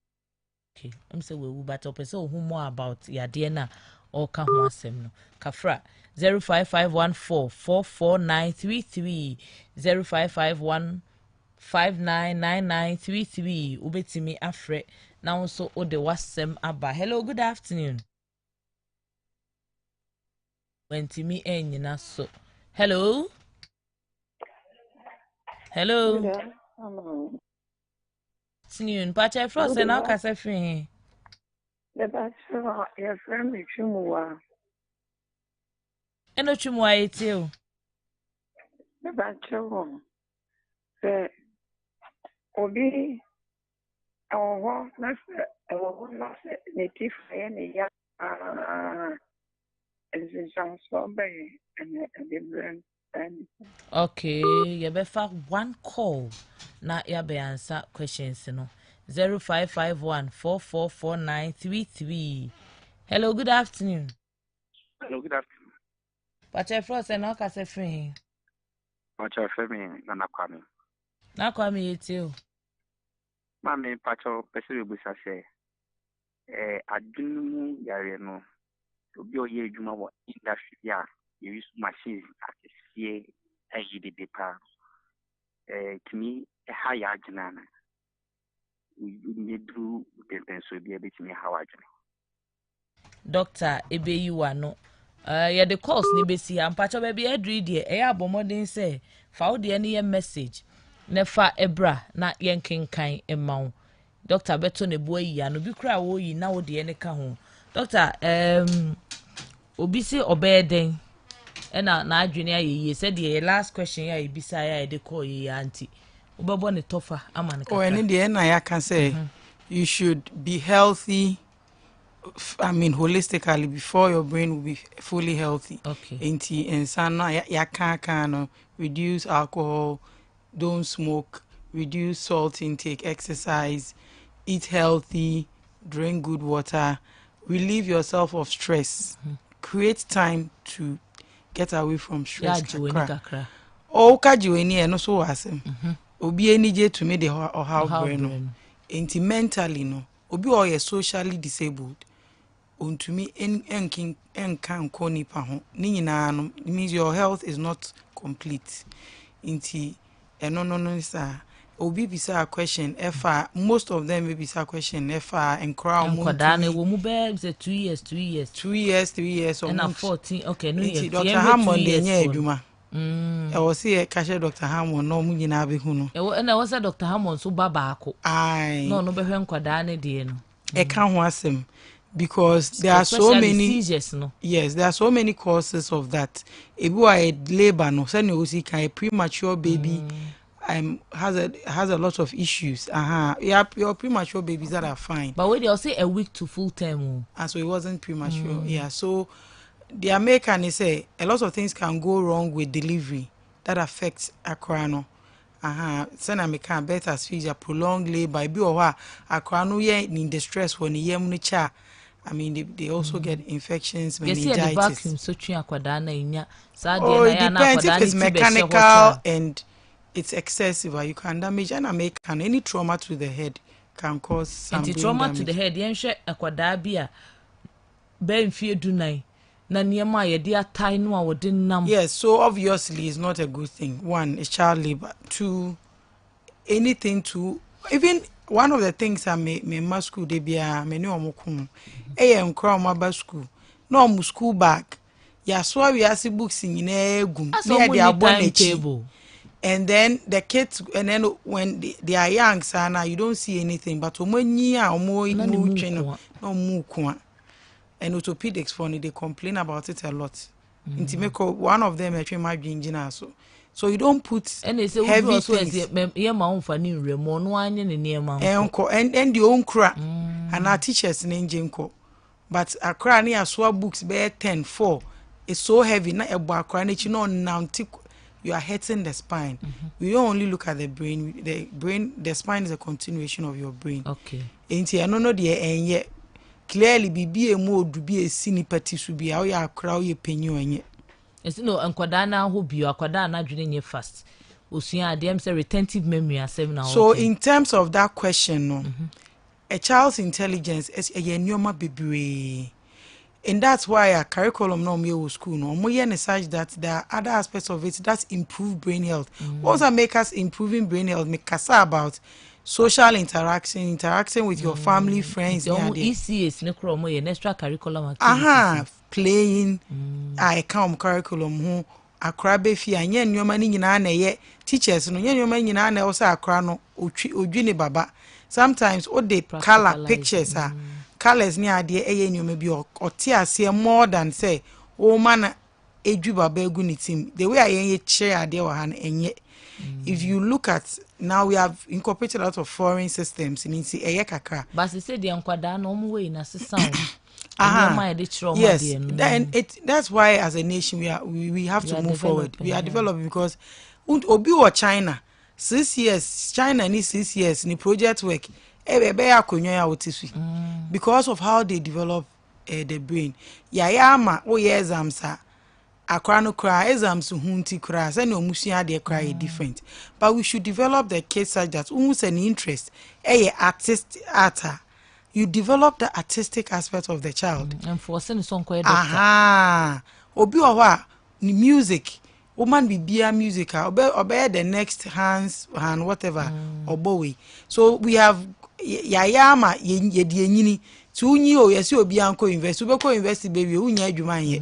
Okay, I'm say we but opese who more about yade na or ka ho asem no. Kafra 0551444933 0551599933 ubetimi afre na so o de wasem aba. Hello, good afternoon. Wentimi enyina so. Hello. Hello. Afternoon. Pacha Frost na ka se free. The bachelor your friend me chumuwa. Eno chumuwa etio. The bachelor se obi awo na se native ne ya Okay, you better one call. Na ya be answer questions no. 0551444933. Hello, good afternoon. Hello, good afternoon. Pacha Frost and Oka se free. Pacha Femi na kwame. Na kwame yetio. Mami pacha pese busa se adwunumu yare no. Obi oye adwuma wo industry ya you use machines akesie ayi de bepa timi ha ya agina na we do the so bi ebetimi ha wa agina. Doctor Ebeyiwa no ya the course ni besi ampacho be be adri de e abomodin say fa de ne ye message ne fa ebra na yenkenkan emawo doctor beto ne bo ayi ano bi kra wo yi na wo de ne ka ho doctor obi se obeden na adwene ayi se de last question ya ibisa ya de call yi anti obebo ne tofa ama ne ka any de na ya can say you should be healthy. I mean holistically before your brain will be fully healthy. Okay. And sana ya can reduce alcohol, don't smoke, reduce salt intake, exercise, eat healthy, drink good water, relieve yourself of stress, create time to get away from stress. O ka jiweni e no so wasem. Obi enije to me the or how brain. Enti mentally no. Obi o ye socially disabled. Untumi enkan ko nipa ho. Ni nyina no means your health is not complete. Enti no sir. Obi bisa a question efa most of them maybe bisa a question efa and crowd Nkwadane wo mu be 2 years 3 years or and 14 okay no year Dr. Hammond enye adwuma e wo se ka she Dr. Hammond no mu nyina be hu no e na wo se Dr. Hammond so baba ako no be hwe nkwadane de no e ka ho asem because there are so many seizures, no? Yes, there are so many causes of that. Ebi wa labor no say no see kan a premature baby has a lot of issues. Your premature babies that are fine. But wait, they'll say a week to full term. And so it wasn't premature. Yeah. So the American say a lot of things can go wrong with delivery that affects akrano. Sen American birth asphyxia, prolonged labor, bi owa akrano ye in distress when yem no cha. I mean, they also get infections, meningitis. The vacuum so it depends if it's mechanical and it's excessive, or you can damage any trauma to the head can cause some trauma damage. To the head. Yenhwe akwadaa bi a ben fie dunai na niema ye dia tai no a wode nam. Yes, so obviously it's not a good thing. One, it's child labor. Two, anything to even one of the things I may school de bia me ne omokum nkra omaba school no mu school bag ya so we asi books nyina egum na dey abon table. And then the kids, and then when they are young, sana, you don't see anything. But when you are more and orthopedics funny, they complain about it a lot. One of them actually might be engineer, so you don't put and they say heavy things. And the own crack and our teachers in engine. But a crack near swab books bear 10-4. It's so heavy, not a bar cranich, now. You are hurting the spine. We don't only look at the brain. The spine is a continuation of your brain. Okay. Ain't I no dear and yet clearly be a mode be a sinipati should be how you crowd your penny and yet. It's no Nkwadana who be Akwadana during your fast. Usia dem say retentive memory as 7 hours. So in terms of that question, no, a child's intelligence is a nyoma baby. And that's why a curriculum no me school no more such that there are other aspects of it that improve brain health. Also make us improving brain health, make us about social interacting with your family, friends. ECS ne extra curriculum activities. Playing I come curriculum ho akra be fi anya nyoma ni nyina na ye teachers no nyoma nyina na also akra no odwi ne baba. Sometimes they color pictures colors ni ade nyoma bi ote ase more than say o man edwi baba egu ni team the way ayen share ade wa han enye. If you look at now, we have incorporated a lot of foreign systems in kakra. But they say the Nkwada no mu way na sound. Yes, that's why as a nation we have to move forward. We are developing because obi or China 6 years China need 6 years ni project work because of how they develop the brain. Yayama exams akra no kra exams hunti kra say no musua de kra different, but we should develop the kids such that who's an interest you develop the artistic aspect of the child and for send song quite obi owa ni music woman be beer music obey the next hand whatever obowe. So we have yayama ye de nyini tu nyi o yesi obi anko invest we ko invest baby unya adwuma ye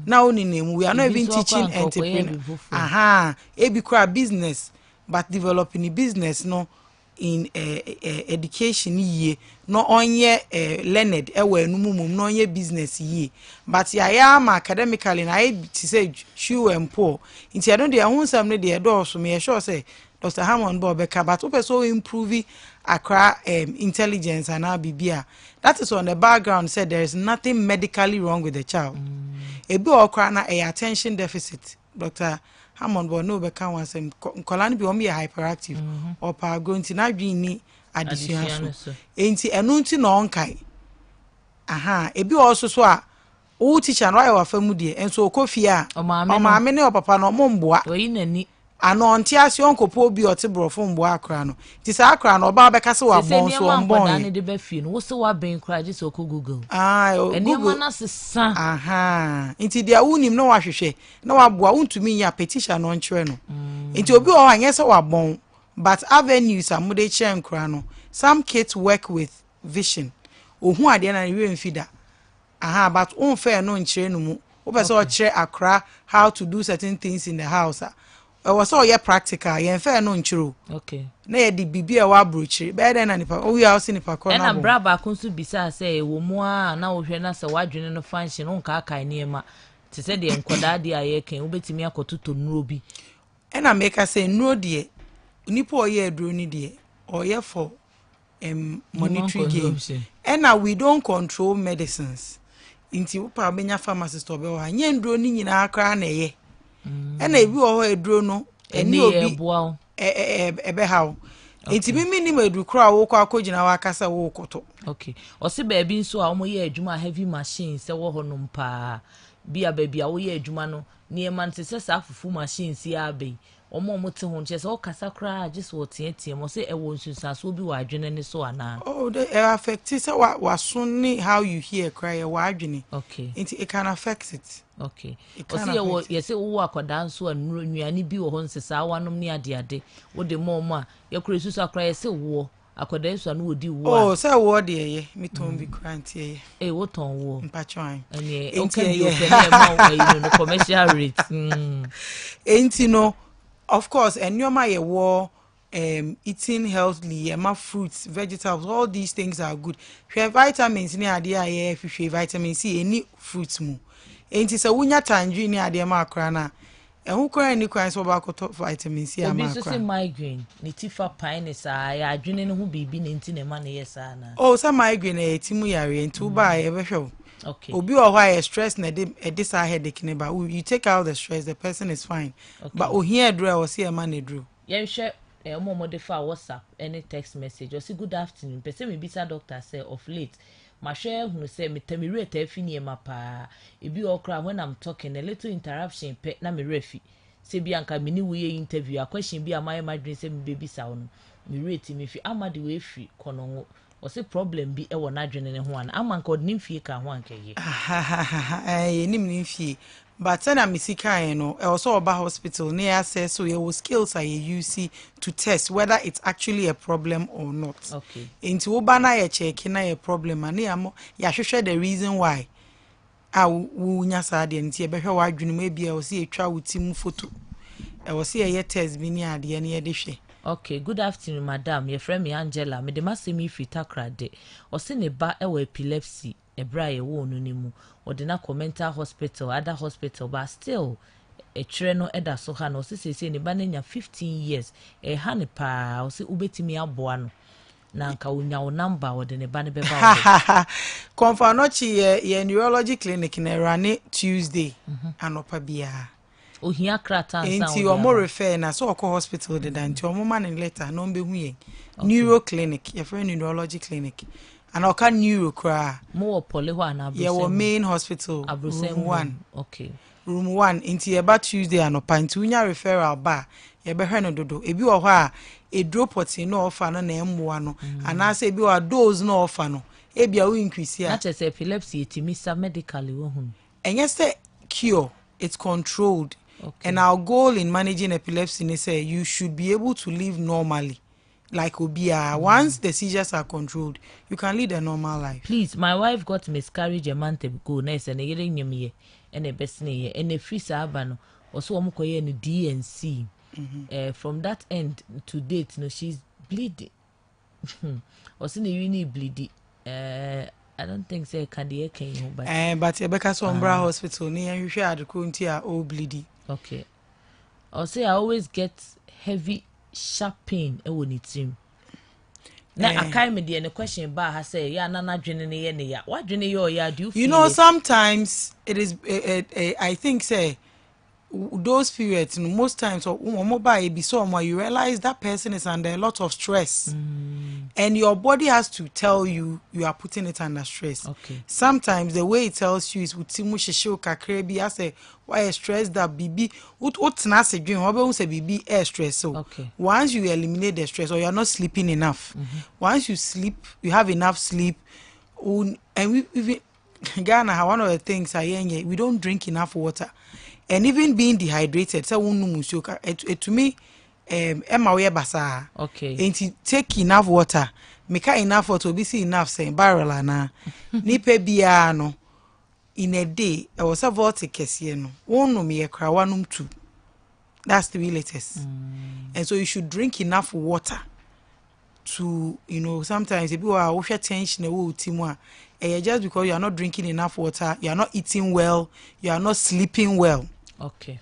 now we are not even teaching entrepreneur ebi kra business but developing a business no in education ye no onye learned ewe numumum no onye business ye but ya am academically na I say shoe and poor inti I don't dey hu sam no dey do so me sure say Dr. Hammond Bobeka but we so improve akra intelligence and bibia. That is on the background said there is nothing medically wrong with the child. Ebi okra na attention deficit. Dr. Hammond no beka wan say kolani bi o me hyperactive or pa going to na dwi ni adesua so enti eno nti na onkai aha ebi also so a wo teacher no aye wa famu de enso okofia o maame ne o papa no mo mboa oyi nani ano onti ase onkopo obi ote brofo mboa akra no ti sa akra no oba beka se wa bon so on bon se de be fie no wo se wa ben kra je so ko Google Google na sesa aha nti dia wunim no wa hwehwe na wa boa untumi ya petition no nkyere no nti obi o anye se wa bon but avenues amude chen kra no some kids work with vision ohun ade na we mfida aha but unfair no nkyere no mu wo pese o kire akra how to do certain things in the house was all practical yen fair no nkyere okay na ye di bibia wa brochiri be dey na nipa o wi house nipa ko na bo na bra ba kun so bisa say wo mu a na wo hwe na say wadwene no function nka aka niema te se de nkoda de aye kan wo betimi akototo nuro bi na make say nuro de nipa o ye aduro ni de o ye for monetary gain and now we don't control medicines inti wo pa benya pharmacist obe wa nye nduro ni nyina akra na ye na ebi wo ho eduro no eni obi ebe hawo inti mimi ni medu kra wo kwa akogina wa kasa wo koto okay o se ba bi nso a omo ye adwuma heavy machine se wo ho no mpa bia ba bia wo ye adwuma no niema nte se sa afufu machine si abai omo te ho nche se o kasa kra just wo tie mo se e wo nsunsa so bi wa adwene ne so ana they affect se wa sunni how you hear cry wa adwene okay it can affect it okay o se ye se wo akoda nso anuro nnuane bi wo ho nsesa awanom ne ade wo de mo a ye kura susu akra ye se wo akoda nso anu odi wo se wo de ye mi ton bi krantie wo ton wo mpatwan ene o kan bi o pele ma no commercial rate enti no of course enyoma ye wo eating healthily ma fruits vegetables all these things are good vitamins ni ade aye vitamin C any fruits mu enti se wunya tangerine ni ade ma akra na ehu kora ni kwan so ba ko vitamin C ama akra obi so say migraine ni tifa pine sa ya adwene ne ho bibi ne enti ne ma ne yesa na so migraine e timu yare enti u ba ye behwe okay obi o why stress na de sa headache ne ba you take out the stress the person is fine okay. But o here draw o see e ma na draw ye hwe omo de fa WhatsApp any text message or say good afternoon person me bisa doctor say of late ma hwe hunu say me rate afi nie ma pa ebi okra when I'm talking a little interruption pe na me refi say bi anka me ni we interview a question bi am my dream say me baby sa no me rate me fi amade we fi kono o say problem bi e wo na dwene ne ho an amanka odnim fie ka ho anka ye nim nim fie but na misika no e also oba hospital near access so your skills are use to test whether it's actually a problem or not okay into oba na ye check na ye problem and ya hwehwe the reason why wu nya sa de nti e behwe wa adwene mu bia o se etwa wutim photo e o se ye test bi ni ade ne ye de hwe okay good afternoon madam your friend me Angela me de masemi fita krade o se ne ba e wa epilepsy ebra ye wo no ni mu o de na mental hospital other hospital but still e tire no eda so ha no se ne ba na nya 15 years e ha ne pa o se ubetimi aboa no na nka unya o number o de ne ba ne be ba o confirm no chi ye neurology clinic na run Tuesday anopa bia ohia krata nsa enti o mo refer na so okọ hospital de dan ti o mo man letter no be hu ye neuro clinic your friend neurology clinic and o ka neuro kra mo pole ho na abusem your main hospital room 1 okay room 1 enti e ba Tuesday anopa enti unya referral ba ye be hwe no dodo ebi wo ho a e drop pot no offer no na emmoa no ana se ebi wa dose no offer no e bia we increase ya na chese epilepsy etimi sa medically wo hu enye se cure it's controlled. Okay. And our goal in managing epilepsy is say you should be able to live normally, like Obia. Once the seizures are controlled, you can lead a normal life. Please, my wife got miscarriage a month ago. Nurse and a year in and a best near and a free sabano also omukoye no DNC. From that end to date, no, she's bleeding. Also, you need bleeding. I don't think say cardiac can but Rebecca Sombra Hospital near you share the Kuntia or bleeding. Okay. I'll say I always get heavy sharp pain when it's him. Now I can't me the question about her say yeah na dwene ye ne ya. What dwene yo ya do you feel? You know sometimes it is I think say those periods, most times, you realize that person is under a lot of stress. And your body has to tell you are putting it under stress. Okay. Sometimes the way it tells you is I say why stress that BB what's not say dream say BB air stress. So okay. Once you eliminate the stress or you're not sleeping enough, once you sleep, you have enough sleep, and we even Ghana, one of the things we don't drink enough water. And even being dehydrated, so to me, Emma we basa. Okay. And take enough water, make enough water, be see enough say barrel na. Nipe biya no in a day. I was a vortex no. One no me ekra one two. That's the latest. And so you should drink enough water to sometimes people are over tension just because you are not drinking enough water, you are not eating well, you are not sleeping well. Okay.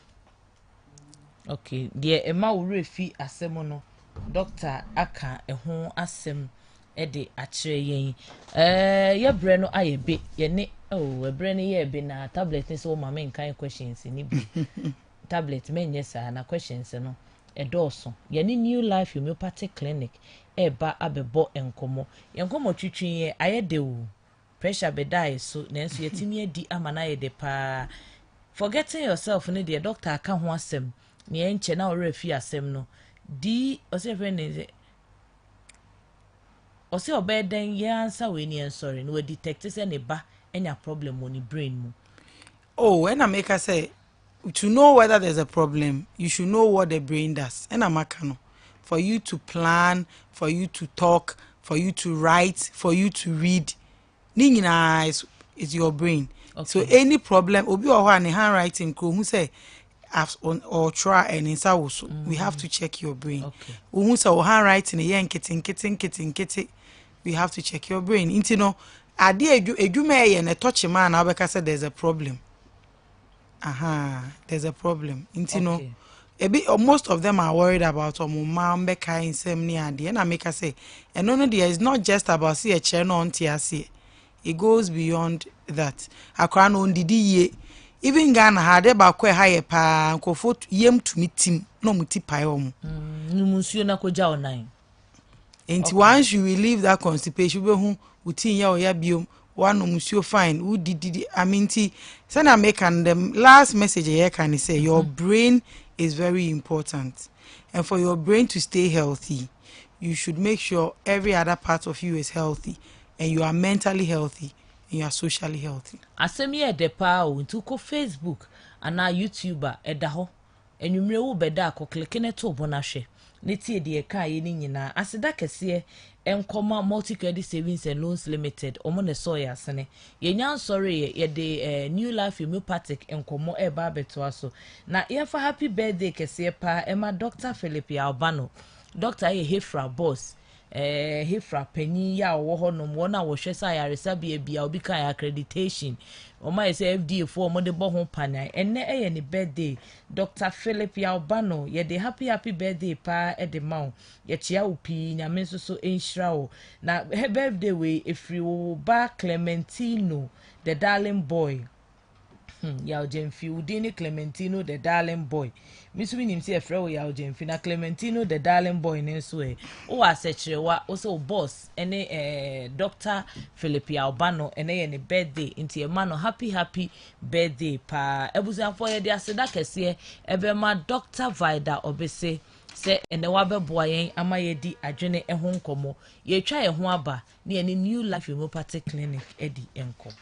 Dear Emma will refi asem no doctor aka ehon asem de akire yen. Ye bre no ayebe ye ne bre no ye be na tablet ni so mama nkan questions ni bi. Tablet men yes na questions no edoso. Ye ni New Life Homeopathic Clinic eba abebo enkomo. Enkomo twitwi ye ayede o. Pressure be die so nanso yetimi adi amana ye de pa. Forgetting yourself ni the doctor aka ho asem ni enche na ore fi asem no di ose friend ose obeden ye answer we ni sorry no we detect say ne ba enya problem on the brain mu. Oh, when I make her say to know whether there's a problem, you should know what the brain does. And I'm for you to plan, for you to talk, for you to write, for you to read. Ningina is your brain. Okay. So any problem, obi or one handwriting who say or try and also we have to check your brain. Okay. Who say handwriting kitten. We have to check your brain. Intino ade edume and a touch man abeka say there's a problem. There's a problem. Intino most of them are worried about mom beka insomnia ade and I make her say and no there is not just about see a chair on TRC. It goes beyond that. Akra no ndidi ye. Even Ghana had eba kwe higher pa nkofo yem to meet him no muti pai omo. Numunsuo na koja onan. And once you relieve that constipation, we hu utin ya oya biom one numunsuo fine. Who did I mean ti send make and the last message here can say your brain is very important. And for your brain to stay healthy, you should make sure every other part of you is healthy. And you are mentally healthy and you are socially healthy. Asemi e de pa o ntu ko Facebook ana YouTuber eda ho enwumre wo beda ko click ne to bona hwe ne tie de ka ye ni nyina aseda kese enkoma multi credit savings and loans limited omo ne so ya sene ye nya sorry ye de New Life Homeopathic enkomo e ba beto aso na ye fa happy birthday kese pa ema Dr. Philip Albano Dr. ye Hefra boss Hefra penny ya wo honom wona wo hwe sa ya resabia bia obi kan accreditation o ma say FDA for mo de bo ho panan enne eye ne birthday Dr. Philip Albano ye de happy birthday pa e de ma ye chia opi nyame so enhira wo na birthday we efri wo ba Clementino the darling boy Yaw Jemfi udini Clementino the darling boy misumi nimsi efre wo Yaw Jemfi na Clementino the darling boy nenso o Kyerewaa o so boss ene Dr. Philip Albano ene ye ne birthday nti e ma no happy birthday pa ebusuafo ye de aseda kese ebe ma Dr. Vida obese se ene wa beboa yen ama ye di adwene ho nkomo ye twa ye ho aba ne New Life Homeopathic Clinic edi enko